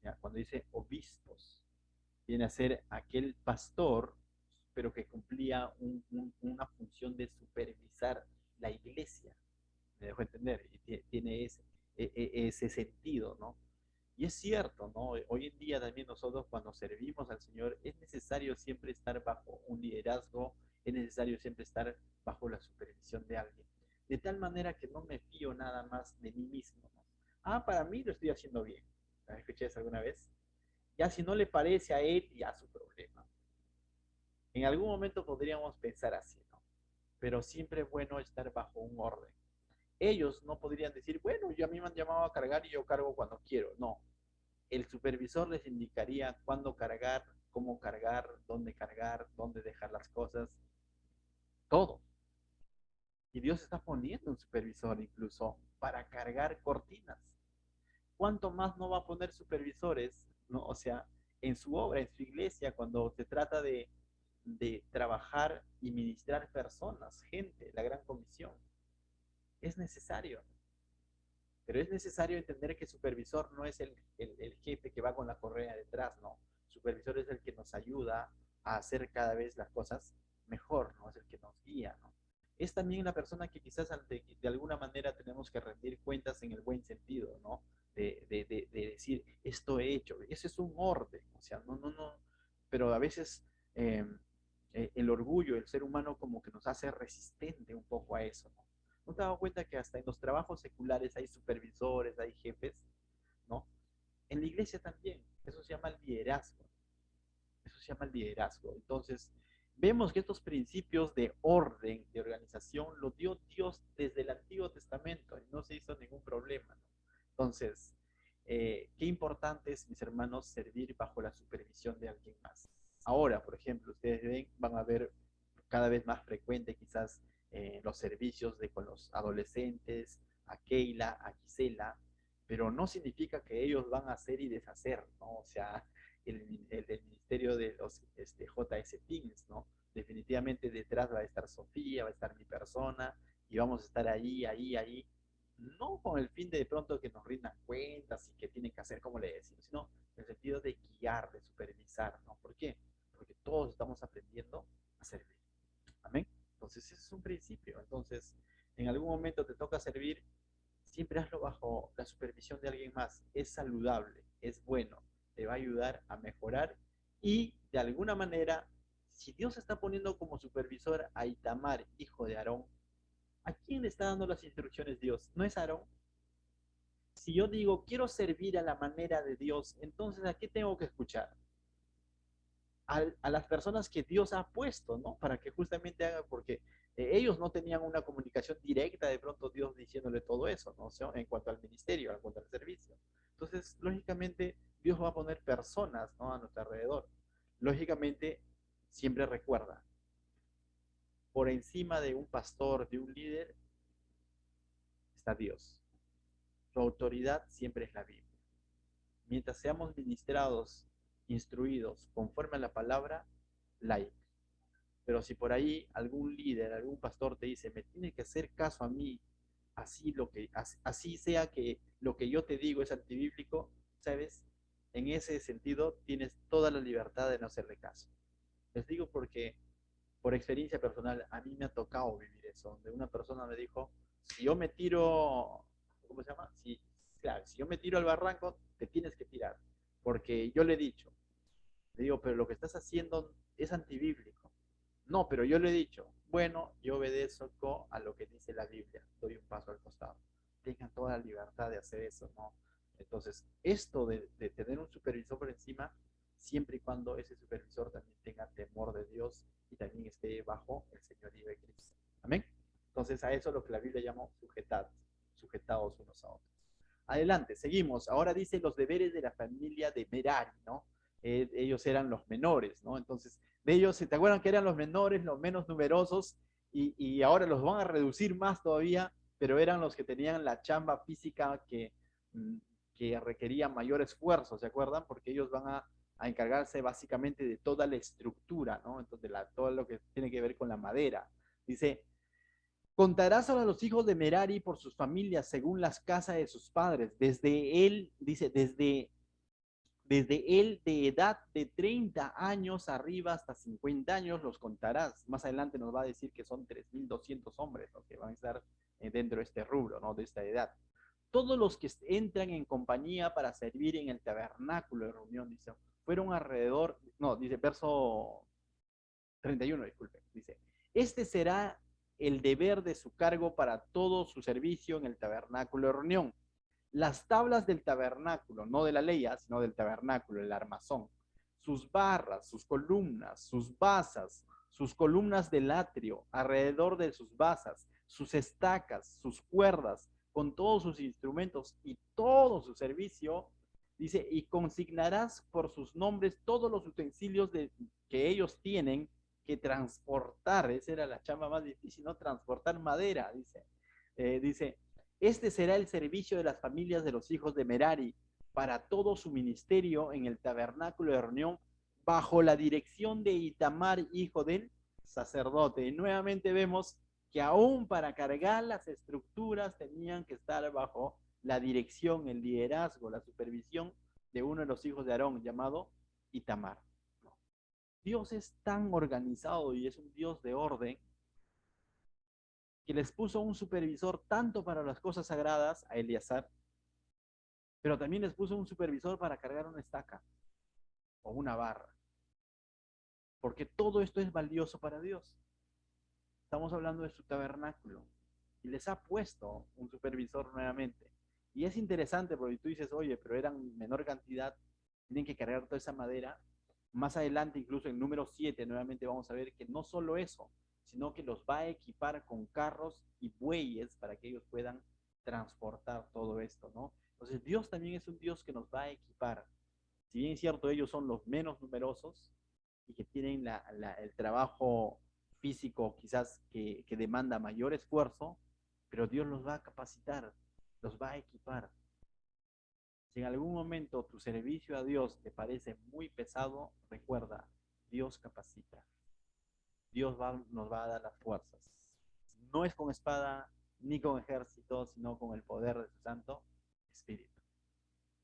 ¿Ya? Cuando dice obispos, viene a ser aquel pastor, pero que cumplía una función de supervisar la iglesia. Me dejo entender, y tiene ese sentido, ¿no? Y es cierto, ¿no? Hoy en día también nosotros cuando servimos al Señor es necesario siempre estar bajo un liderazgo, es necesario siempre estar bajo la supervisión de alguien. De tal manera que no me fío nada más de mí mismo, ¿no? Ah, para mí lo estoy haciendo bien. ¿La escuché eso alguna vez? Ya si no le parece a él, ya su problema. En algún momento podríamos pensar así, ¿no? Pero siempre es bueno estar bajo un orden. Ellos no podrían decir, bueno, yo a mí me han llamado a cargar y yo cargo cuando quiero. No, el supervisor les indicaría cuándo cargar, dónde dejar las cosas, todo. Y Dios está poniendo un supervisor incluso para cargar cortinas. ¿Cuánto más no va a poner supervisores, ¿no? O sea, en su obra, en su iglesia, cuando se trata de trabajar y ministrar personas, gente, la gran comisión. Es necesario. Pero es necesario entender que supervisor no es el jefe que va con la correa detrás, no. Supervisor es el que nos ayuda a hacer cada vez las cosas mejor, ¿no? Es el que nos guía, ¿no? Es también la persona que quizás de alguna manera tenemos que rendir cuentas en el buen sentido, ¿no? De decir, esto he hecho. Ese es un orden, o sea, no. Pero a veces el orgullo, el ser humano como que nos hace resistente un poco a eso, ¿no? ¿No te has dado cuenta que hasta en los trabajos seculares hay supervisores, hay jefes, ¿no? En la iglesia también, eso se llama liderazgo, eso se llama liderazgo. Entonces, vemos que estos principios de orden, de organización, los dio Dios desde el Antiguo Testamento y no se hizo ningún problema, ¿no? Entonces, qué importante es, mis hermanos, servir bajo la supervisión de alguien más. Ahora, por ejemplo, ustedes ven, van a ver cada vez más frecuente quizás los servicios con los adolescentes, a Keila, a Gisela, pero no significa que ellos van a hacer y deshacer, ¿no? O sea, el ministerio de los JS Teams, ¿no? Definitivamente detrás va a estar Sofía, va a estar mi persona, y vamos a estar ahí, no con el fin de pronto que nos rindan cuentas y que tienen que hacer como le decimos, sino en el sentido de guiar, de supervisar, ¿no? ¿Por qué? Porque todos estamos aprendiendo a servir. Amén. Entonces, ese es un principio. Entonces, en algún momento te toca servir, siempre hazlo bajo la supervisión de alguien más. Es saludable, es bueno, te va a ayudar a mejorar y de alguna manera, si Dios está poniendo como supervisor a Itamar, hijo de Aarón, ¿a quién le está dando las instrucciones Dios? ¿No es Aarón? Si yo digo, quiero servir a la manera de Dios, entonces ¿a qué tengo que escuchar? A las personas que Dios ha puesto, ¿no? Para que justamente hagan, porque ellos no tenían una comunicación directa, de pronto Dios diciéndole todo eso, ¿no? O sea, en cuanto al ministerio, en cuanto al servicio. Entonces, lógicamente, Dios va a poner personas, ¿no? A nuestro alrededor. Lógicamente, siempre recuerda, por encima de un pastor, de un líder, está Dios. Su autoridad siempre es la Biblia. Mientras seamos ministrados, instruidos conforme a la palabra, like. Pero si por ahí algún líder, algún pastor te dice, me tiene que hacer caso a mí, así sea que lo que yo te digo es antibíblico, ¿sabes? En ese sentido tienes toda la libertad de no hacerle caso. Les digo porque por experiencia personal a mí me ha tocado vivir eso, donde una persona me dijo, si yo me tiro, ¿cómo se llama? Claro, si yo me tiro al barranco, te tienes que tirar, porque yo le he dicho, le digo, pero lo que estás haciendo es antibíblico. No, pero yo le he dicho, bueno, yo obedezco a lo que dice la Biblia, doy un paso al costado. Tengan toda la libertad de hacer eso, ¿no? Entonces, esto de tener un supervisor por encima, siempre y cuando ese supervisor también tenga temor de Dios y también esté bajo el señorío de Cristo. Amén. Entonces, a eso es lo que la Biblia llama sujetados unos a otros. Adelante, seguimos. Ahora dice los deberes de la familia de Merari, ¿no? Ellos eran los menores, ¿no? Entonces, de ellos, ¿te acuerdan que eran los menores, los menos numerosos? Y ahora los van a reducir más todavía, pero eran los que tenían la chamba física mm, que requería mayor esfuerzo, ¿se acuerdan? Porque ellos van a encargarse básicamente de toda la estructura, ¿no? Entonces, todo lo que tiene que ver con la madera. Dice, contarás a los hijos de Merari por sus familias según las casas de sus padres. Desde él, dice, desde él de edad de 30 años arriba hasta 50 años los contarás. Más adelante nos va a decir que son 3.200 hombres los que van a estar dentro de este rubro, ¿no? De esta edad. Todos los que entran en compañía para servir en el tabernáculo de reunión, dice, fueron alrededor, no, dice verso 31, disculpe, dice, este será el deber de su cargo para todo su servicio en el tabernáculo de reunión. Las tablas del tabernáculo, no de la ley, sino del tabernáculo, el armazón, sus barras, sus columnas, sus basas, sus columnas del atrio, alrededor de sus basas, sus estacas, sus cuerdas, con todos sus instrumentos y todo su servicio, dice, y consignarás por sus nombres todos los utensilios que ellos tienen que transportar. Esa era la chamba más difícil, ¿no? Transportar madera, dice. Dice, este será el servicio de las familias de los hijos de Merari para todo su ministerio en el tabernáculo de reunión bajo la dirección de Itamar, hijo del sacerdote. Y nuevamente vemos que aún para cargar las estructuras tenían que estar bajo la dirección, el liderazgo, la supervisión de uno de los hijos de Aarón llamado Itamar. Dios es tan organizado y es un Dios de orden que les puso un supervisor tanto para las cosas sagradas a Eleazar, pero también les puso un supervisor para cargar una estaca o una barra, porque todo esto es valioso para Dios. Estamos hablando de su tabernáculo y les ha puesto un supervisor nuevamente. Y es interesante porque tú dices, oye, pero eran menor cantidad, tienen que cargar toda esa madera. Más adelante, incluso en número 7, nuevamente vamos a ver que no solo eso, sino que los va a equipar con carros y bueyes para que ellos puedan transportar todo esto, ¿no? Entonces Dios también es un Dios que nos va a equipar. Si bien es cierto, ellos son los menos numerosos y que tienen el trabajo físico quizás que demanda mayor esfuerzo, pero Dios los va a capacitar, los va a equipar. Si en algún momento tu servicio a Dios te parece muy pesado, recuerda, Dios capacita. Nos va a dar las fuerzas. No es con espada ni con ejército, sino con el poder de su Santo Espíritu.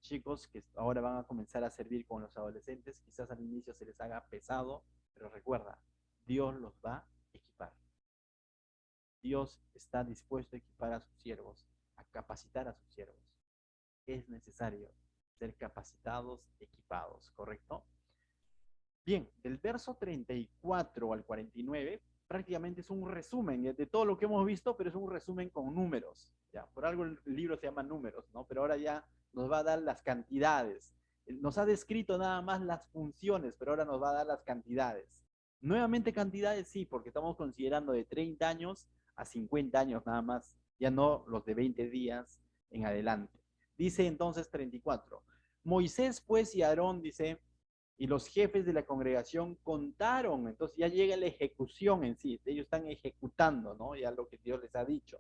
Chicos que ahora van a comenzar a servir con los adolescentes, quizás al inicio se les haga pesado, pero recuerda, Dios los va a equipar. Dios está dispuesto a equipar a sus siervos, a capacitar a sus siervos. Es necesario ser capacitados, equipados, ¿correcto? Bien, del verso 34 al 49, prácticamente es un resumen de todo lo que hemos visto, pero es un resumen con números. Ya, por algo el libro se llama números, ¿no? Pero ahora ya nos va a dar las cantidades. Nos ha descrito nada más las funciones, pero ahora nos va a dar las cantidades. Nuevamente cantidades sí, porque estamos considerando de 30 años a 50 años nada más, ya no los de 20 días en adelante. Dice entonces 34. Moisés pues y Aarón, dice, y los jefes de la congregación contaron, entonces ya llega la ejecución en sí, ellos están ejecutando, ¿no? Ya lo que Dios les ha dicho.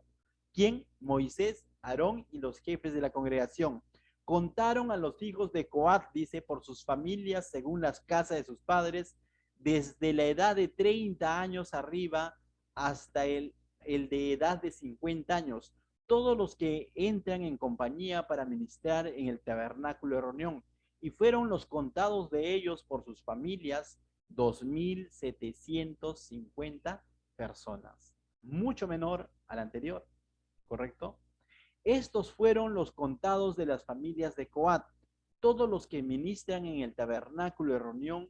¿Quién? Moisés, Aarón y los jefes de la congregación. Contaron a los hijos de Coat, dice, por sus familias según las casas de sus padres, desde la edad de 30 años arriba hasta el de edad de 50 años, todos los que entran en compañía para ministrar en el tabernáculo de reunión, y fueron los contados de ellos por sus familias 2.750 personas, mucho menor al anterior, ¿correcto? Estos fueron los contados de las familias de Coat, todos los que ministran en el tabernáculo de reunión,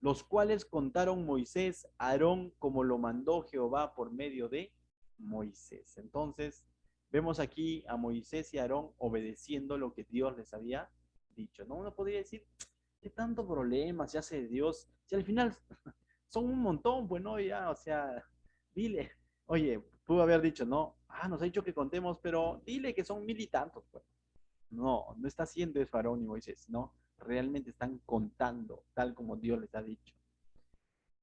los cuales contaron Moisés, Aarón, como lo mandó Jehová por medio de Moisés. Entonces, vemos aquí a Moisés y Aarón obedeciendo lo que Dios les había dicho, ¿no? Uno podría decir, ¿qué tanto problema se hace de Dios? Si al final son un montón, pues no, ya, o sea, dile, oye, pudo haber dicho, no, nos ha dicho que contemos, pero dile que son 1.000 y tantos, pues. No, no está haciendo eso Aarón y Moisés, no, realmente están contando tal como Dios les ha dicho.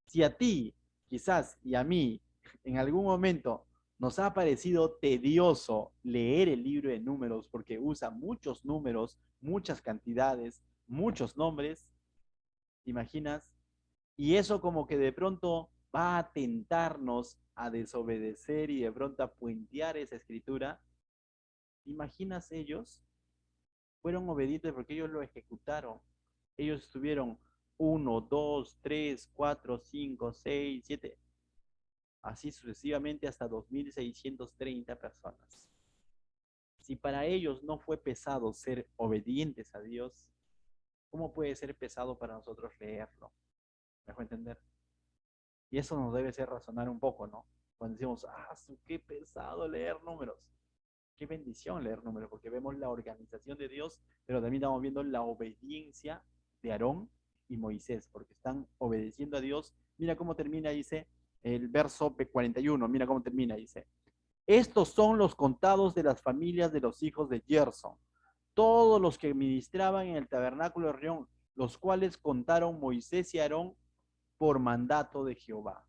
Si a ti, quizás, y a mí, en algún momento nos ha parecido tedioso leer el libro de números porque usa muchos números, muchas cantidades, muchos nombres, ¿te imaginas? Y eso como que de pronto va a tentarnos a desobedecer y de pronto a puentear esa escritura. ¿Te imaginas ellos? Fueron obedientes porque ellos lo ejecutaron. Ellos estuvieron uno, dos, tres, cuatro, cinco, seis, siete, así sucesivamente hasta 2630 personas. Si para ellos no fue pesado ser obedientes a Dios, ¿cómo puede ser pesado para nosotros leerlo? ¿Me dejo entender? Y eso nos debe hacer razonar un poco, ¿no? Cuando decimos, ah, qué pesado leer números. Qué bendición leer números, porque vemos la organización de Dios, pero también estamos viendo la obediencia de Aarón y Moisés, porque están obedeciendo a Dios. Mira cómo termina, dice el verso 41, mira cómo termina, dice, estos son los contados de las familias de los hijos de Gerson, todos los que ministraban en el tabernáculo de reunión, los cuales contaron Moisés y Aarón por mandato de Jehová.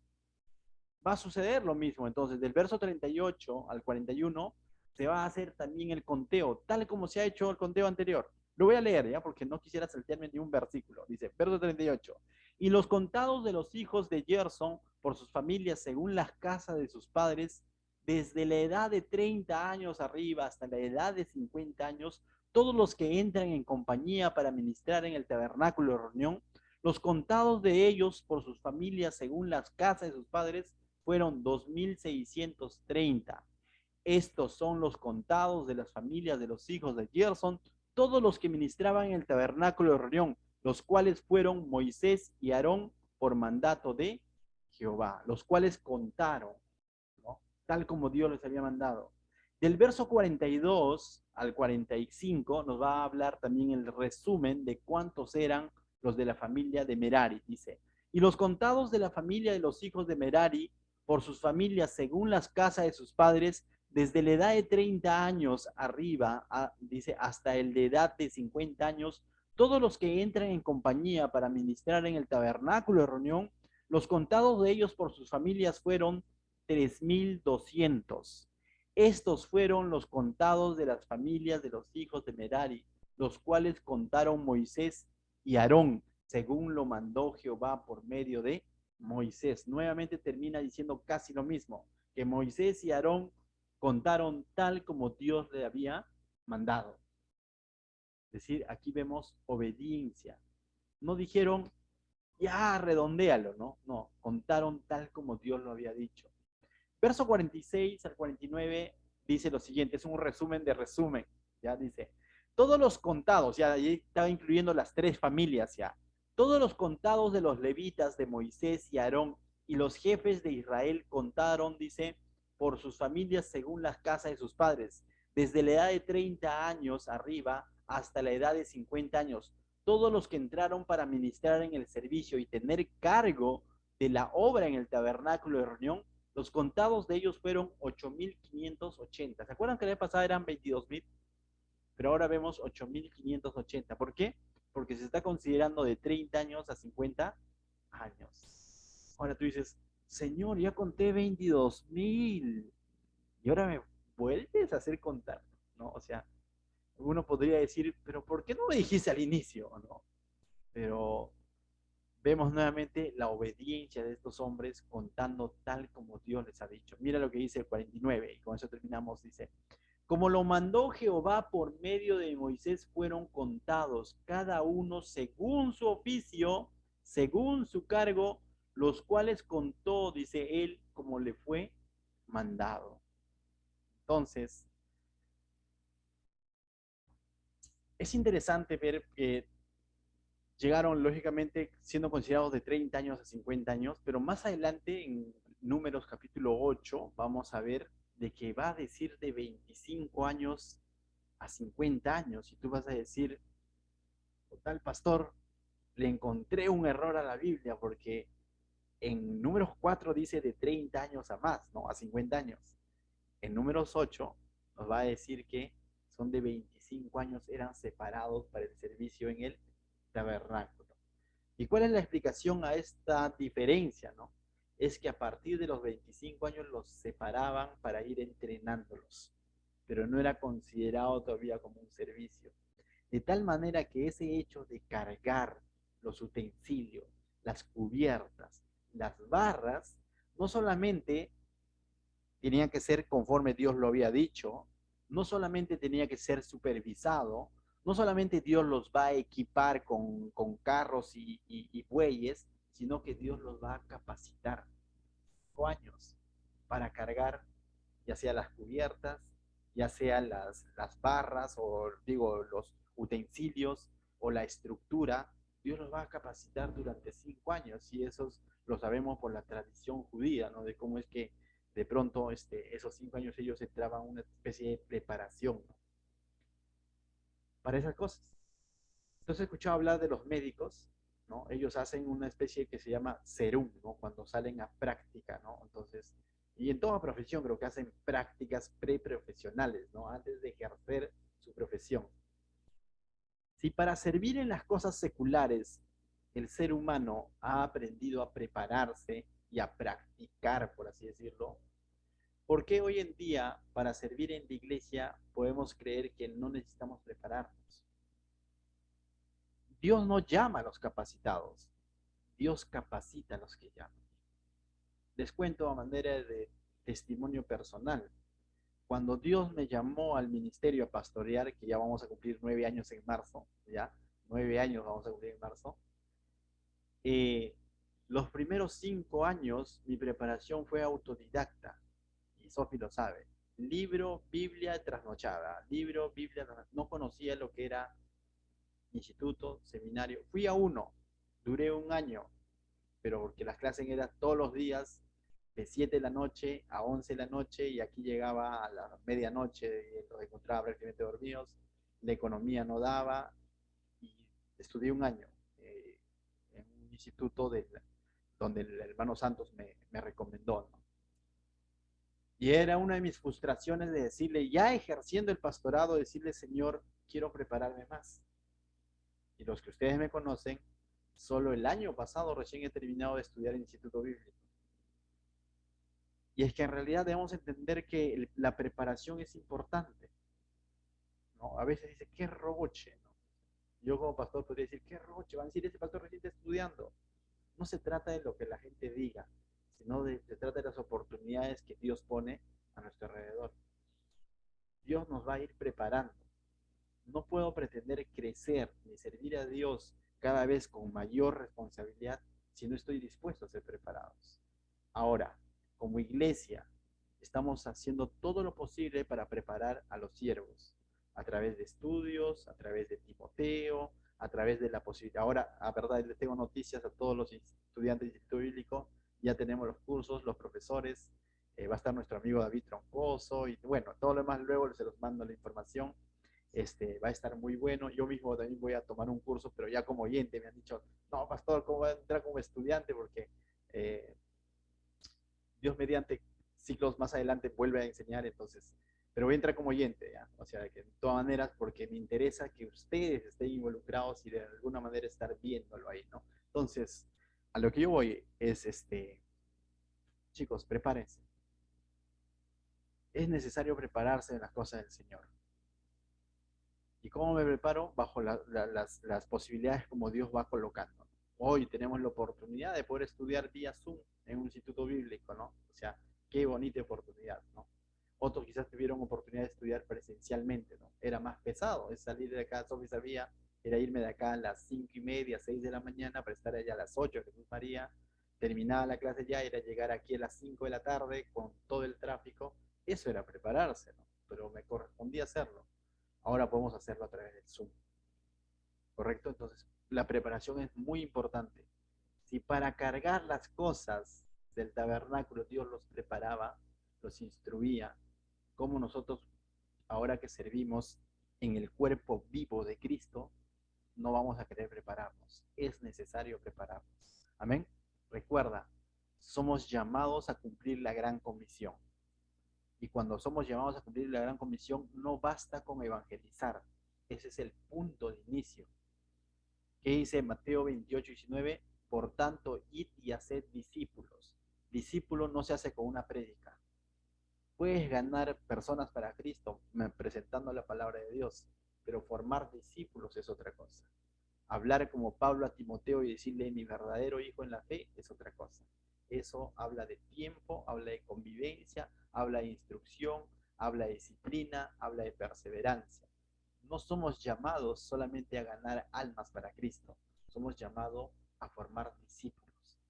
Va a suceder lo mismo. Entonces, del verso 38 al 41 se va a hacer también el conteo, tal como se ha hecho el conteo anterior. Lo voy a leer, ¿ya? Porque no quisiera saltearme ni un versículo. Dice, verso 38. Y los contados de los hijos de Gerson por sus familias según las casas de sus padres, desde la edad de 30 años arriba hasta la edad de 50 años, todos los que entran en compañía para ministrar en el tabernáculo de reunión, los contados de ellos por sus familias según las casas de sus padres, fueron 2630. Estos son los contados de las familias de los hijos de Gerson, todos los que ministraban en el tabernáculo de reunión, los cuales fueron Moisés y Aarón por mandato de Jehová, los cuales contaron, ¿no? Tal como Dios les había mandado. Del verso 42 al 45 nos va a hablar también el resumen de cuántos eran los de la familia de Merari. Dice, y los contados de la familia de los hijos de Merari por sus familias según las casas de sus padres, desde la edad de 30 años arriba, dice, hasta el de edad de 50 años, todos los que entran en compañía para ministrar en el tabernáculo de reunión, los contados de ellos por sus familias fueron 3200. Estos fueron los contados de las familias de los hijos de Merari, los cuales contaron Moisés y Aarón, según lo mandó Jehová por medio de Moisés. Nuevamente termina diciendo casi lo mismo, que Moisés y Aarón contaron tal como Dios le había mandado. Es decir, aquí vemos obediencia. No dijeron, ya redondéalo, ¿no? No, contaron tal como Dios lo había dicho. Verso 46 al 49 dice lo siguiente, es un resumen de resumen, ya dice, todos los contados, ya ahí estaba incluyendo las tres familias ya, todos los contados de los levitas de Moisés y Aarón y los jefes de Israel contaron, dice, por sus familias según las casas de sus padres, desde la edad de 30 años arriba hasta la edad de 50 años, todos los que entraron para ministrar en el servicio y tener cargo de la obra en el tabernáculo de reunión, los contados de ellos fueron 8.580. ¿Se acuerdan que la vez pasada eran 22.000? Pero ahora vemos 8.580. ¿Por qué? Porque se está considerando de 30 años a 50 años. Ahora tú dices, Señor, ya conté 22.000. Y ahora me vuelves a hacer contar, ¿no? O sea, uno podría decir, pero ¿por qué no me dijiste al inicio, no? Pero vemos nuevamente la obediencia de estos hombres contando tal como Dios les ha dicho. Mira lo que dice el 49 y con eso terminamos, dice, como lo mandó Jehová por medio de Moisés fueron contados, cada uno según su oficio, según su cargo, los cuales contó, dice él, como le fue mandado. Entonces, es interesante ver que llegaron lógicamente siendo considerados de 30 años a 50 años, pero más adelante en Números capítulo 8 vamos a ver de que va a decir de 25 años a 50 años y tú vas a decir, total pastor, le encontré un error a la Biblia porque en Números 4 dice de 30 años a más, no, a 50 años. En Números 8 nos va a decir que son de 25 años eran separados para el servicio en el tabernáculo. ¿Y cuál es la explicación a esta diferencia, no? Es que a partir de los 25 años los separaban para ir entrenándolos, pero no era considerado todavía como un servicio. De tal manera que ese hecho de cargar los utensilios, las cubiertas, las barras, no solamente tenía que ser conforme Dios lo había dicho, no solamente tenía que ser supervisado, no solamente Dios los va a equipar con carros y bueyes, sino que Dios los va a capacitar 5 años para cargar ya sea las cubiertas, ya sea las barras o digo los utensilios o la estructura. Dios los va a capacitar durante 5 años y esos lo sabemos por la tradición judía, ¿no? De cómo es que de pronto esos 5 años ellos entraban en una especie de preparación, ¿no? Para esas cosas. Entonces he escuchado hablar de los médicos, ¿no? Ellos hacen una especie que se llama serum, ¿no? Cuando salen a práctica, ¿no? Entonces, y en toda profesión creo que hacen prácticas preprofesionales, ¿no? Antes de ejercer su profesión. Si para servir en las cosas seculares el ser humano ha aprendido a prepararse y a practicar, por así decirlo, ¿por qué hoy en día para servir en la iglesia podemos creer que no necesitamos prepararnos? Dios no llama a los capacitados, Dios capacita a los que llaman. Les cuento a manera de testimonio personal. Cuando Dios me llamó al ministerio a pastorear, que ya vamos a cumplir 9 años en marzo, ya, 9 años vamos a cumplir en marzo, eh, los primeros 5 años mi preparación fue autodidacta, y Sofi lo sabe. Libro, Biblia trasnochada, libro, Biblia, no conocía lo que era instituto, seminario. Fui a uno, duré un año, pero porque las clases eran todos los días, de 7 de la noche a 11 de la noche, y aquí llegaba a la medianoche y los encontraba prácticamente dormidos, la economía no daba, y estudié un año en un instituto donde el hermano Santos me recomendó, ¿no? Y era una de mis frustraciones de decirle, ya ejerciendo el pastorado, decirle, Señor, quiero prepararme más. Y los que ustedes me conocen, solo el año pasado recién he terminado de estudiar en el Instituto Bíblico. Y es que en realidad debemos entender que la preparación es importante, ¿no? A veces dice, qué roche, ¿no? Yo como pastor podría decir, qué roche, van a decir, ese pastor recién está estudiando. No se trata de lo que la gente diga, sino se trata de las oportunidades que Dios pone a nuestro alrededor. Dios nos va a ir preparando. No puedo pretender crecer ni servir a Dios cada vez con mayor responsabilidad si no estoy dispuesto a ser preparados. Ahora, como iglesia, estamos haciendo todo lo posible para preparar a los siervos, a través de estudios, a través de Timoteo, a través de la posibilidad. Ahora, a verdad, les tengo noticias a todos los estudiantes del Instituto Bíblico, ya tenemos los cursos, los profesores, va a estar nuestro amigo David Troncoso, y bueno, todo lo demás luego se los mando la información. Va a estar muy bueno. Yo mismo también voy a tomar un curso, pero ya como oyente me han dicho, no, pastor, ¿cómo va a entrar como estudiante? Porque Dios mediante ciclos más adelante vuelve a enseñar, entonces, pero voy a entrar como oyente, ¿ya? O sea, que de todas maneras, porque me interesa que ustedes estén involucrados y de alguna manera estar viéndolo ahí, ¿no? Entonces, a lo que yo voy es, chicos, prepárense. Es necesario prepararse en las cosas del Señor. ¿Y cómo me preparo? Bajo las posibilidades como Dios va colocando. Hoy tenemos la oportunidad de poder estudiar vía Zoom en un instituto bíblico, ¿no? O sea, qué bonita oportunidad, ¿no? Otros quizás tuvieron oportunidad de estudiar presencialmente, ¿no? Era más pesado, es salir de acá, Sofía sabía, era irme de acá a las 5:30, 6 de la mañana para estar allá a las 8, Jesús María, terminaba la clase ya, era llegar aquí a las 5 de la tarde con todo el tráfico, eso era prepararse, ¿no? Pero me correspondía hacerlo. Ahora podemos hacerlo a través del Zoom, ¿correcto? Entonces, la preparación es muy importante. Si para cargar las cosas del tabernáculo Dios los preparaba, los instruía, como nosotros, ahora que servimos en el cuerpo vivo de Cristo, no vamos a querer prepararnos. Es necesario prepararnos. Amén. Recuerda, somos llamados a cumplir la gran comisión. Y cuando somos llamados a cumplir la gran comisión, no basta con evangelizar, Ese es el punto de inicio. ¿Qué dice Mateo 28:19? Por tanto, id y haced discípulos. Discípulo no se hace con una prédica. Puedes ganar personas para Cristo presentando la palabra de Dios, pero formar discípulos es otra cosa. Hablar como Pablo a Timoteo y decirle mi verdadero hijo en la fe es otra cosa. Eso habla de tiempo, habla de convivencia, habla de instrucción, habla de disciplina, habla de perseverancia. No somos llamados solamente a ganar almas para Cristo, somos llamados a formar discípulos.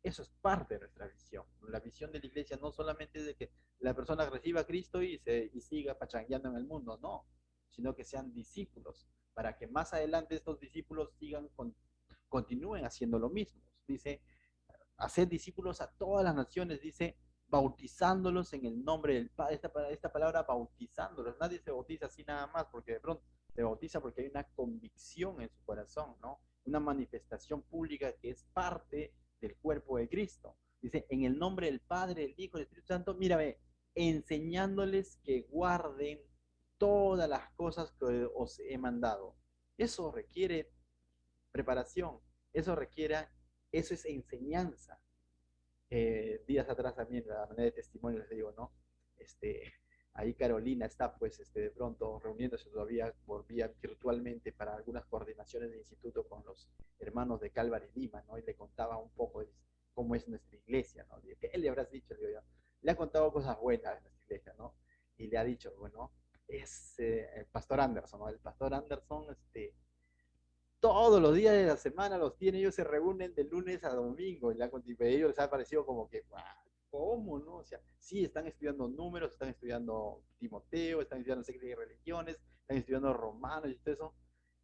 Eso es parte de nuestra visión. La visión de la iglesia no solamente es de que la persona reciba a Cristo y siga pachangueando en el mundo, no, sino que sean discípulos, para que más adelante estos discípulos continúen haciendo lo mismo. Dice, hacer discípulos a todas las naciones, dice, bautizándolos en el nombre del Padre. Esta palabra bautizándolos, nadie se bautiza así nada más, porque de pronto se bautiza porque hay una convicción en su corazón, ¿no? Una manifestación pública que es parte del cuerpo de Cristo. Dice, en el nombre del Padre, del Hijo, del Espíritu Santo, mírame, enseñándoles que guarden todas las cosas que os he mandado. Eso requiere preparación, eso es enseñanza. Días atrás también, la manera de testimonio les digo, ¿no? Ahí Carolina está, pues, de pronto reuniéndose todavía por vía virtualmente para algunas coordinaciones de instituto con los hermanos de Calvary Lima, ¿no? Y le contaba un poco de cómo es nuestra iglesia, ¿no? ¿Qué le habrás dicho? Le digo yo. Le ha contado cosas buenas de nuestra iglesia, ¿no? Y le ha dicho, bueno, es el pastor Anderson, ¿no? El pastor Anderson, todos los días de la semana los tiene, ellos se reúnen de lunes a domingo, y ellos les ha parecido como que, ¿cómo no? O sea, sí, están estudiando números, están estudiando Timoteo, están estudiando secretas y religiones, están estudiando romanos y todo eso,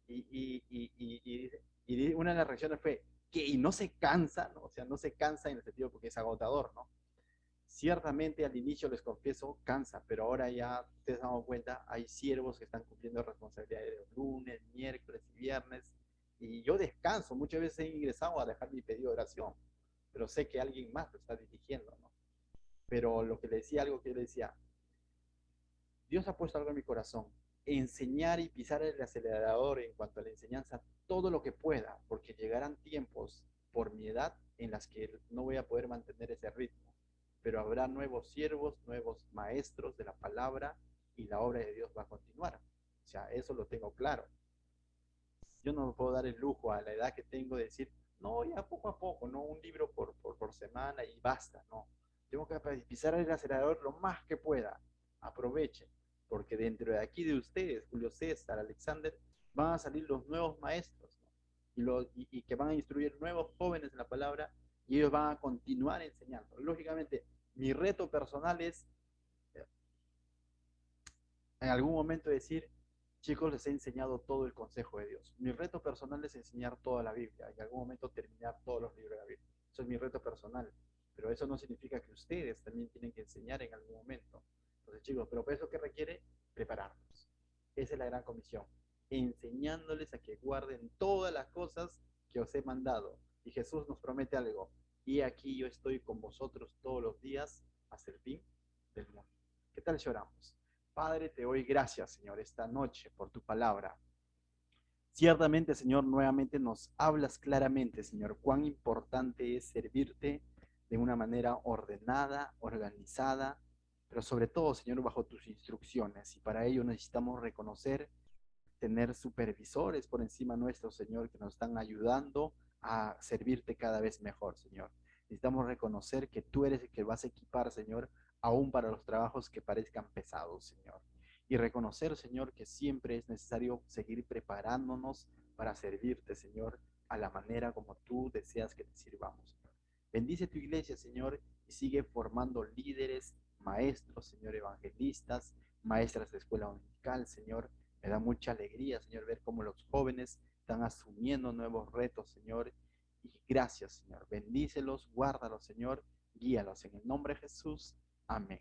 y una de las reacciones fue que y no se cansa, ¿no? O sea, no se cansa en el sentido porque es agotador, ¿no? Ciertamente al inicio, les confieso, cansa, pero ahora ya ustedes se han dado cuenta, hay siervos que están cumpliendo responsabilidades de lunes, miércoles y viernes, y yo descanso, muchas veces he ingresado a dejar mi pedido de oración, pero sé que alguien más lo está dirigiendo, ¿no? Pero lo que le decía, algo que yo le decía, Dios ha puesto algo en mi corazón, enseñar y pisar el acelerador en cuanto a la enseñanza todo lo que pueda, porque llegarán tiempos por mi edad en las que no voy a poder mantener ese ritmo, pero habrá nuevos siervos, nuevos maestros de la palabra y la obra de Dios va a continuar. O sea, eso lo tengo claro. Yo no me puedo dar el lujo a la edad que tengo de decir, no, ya poco a poco, no un libro por semana y basta, no. Tengo que pisar el acelerador lo más que pueda. Aprovechen, porque dentro de aquí de ustedes, Julio César, Alexander, van a salir los nuevos maestros, ¿no? Y que van a instruir nuevos jóvenes en la palabra y ellos van a continuar enseñando. Lógicamente, mi reto personal es en algún momento decir, chicos, les he enseñado todo el consejo de Dios. Mi reto personal es enseñar toda la Biblia y en algún momento terminar todos los libros de la Biblia. Eso es mi reto personal. Pero eso no significa que ustedes también tienen que enseñar en algún momento. Entonces, chicos, pero para eso, ¿qué requiere? Prepararnos. Esa es la gran comisión. Enseñándoles a que guarden todas las cosas que os he mandado. Y Jesús nos promete algo. Y aquí yo estoy con vosotros todos los días hasta el fin del mundo. ¿Qué tal si oramos? Padre, te doy gracias, Señor, esta noche por tu palabra. Ciertamente, Señor, nuevamente nos hablas claramente, Señor, cuán importante es servirte de una manera ordenada, organizada, pero sobre todo, Señor, bajo tus instrucciones. Y para ello necesitamos reconocer, tener supervisores por encima nuestro, Señor, que nos están ayudando a servirte cada vez mejor, Señor. Necesitamos reconocer que tú eres el que vas a equipar, Señor, aún para los trabajos que parezcan pesados, Señor. Y reconocer, Señor, que siempre es necesario seguir preparándonos para servirte, Señor, a la manera como tú deseas que te sirvamos, Señor. Bendice tu iglesia, Señor, y sigue formando líderes, maestros, Señor, evangelistas, maestras de escuela dominical, Señor. Me da mucha alegría, Señor, ver cómo los jóvenes están asumiendo nuevos retos, Señor. Y gracias, Señor. Bendícelos, guárdalos, Señor. Guíalos en el nombre de Jesús. Amén.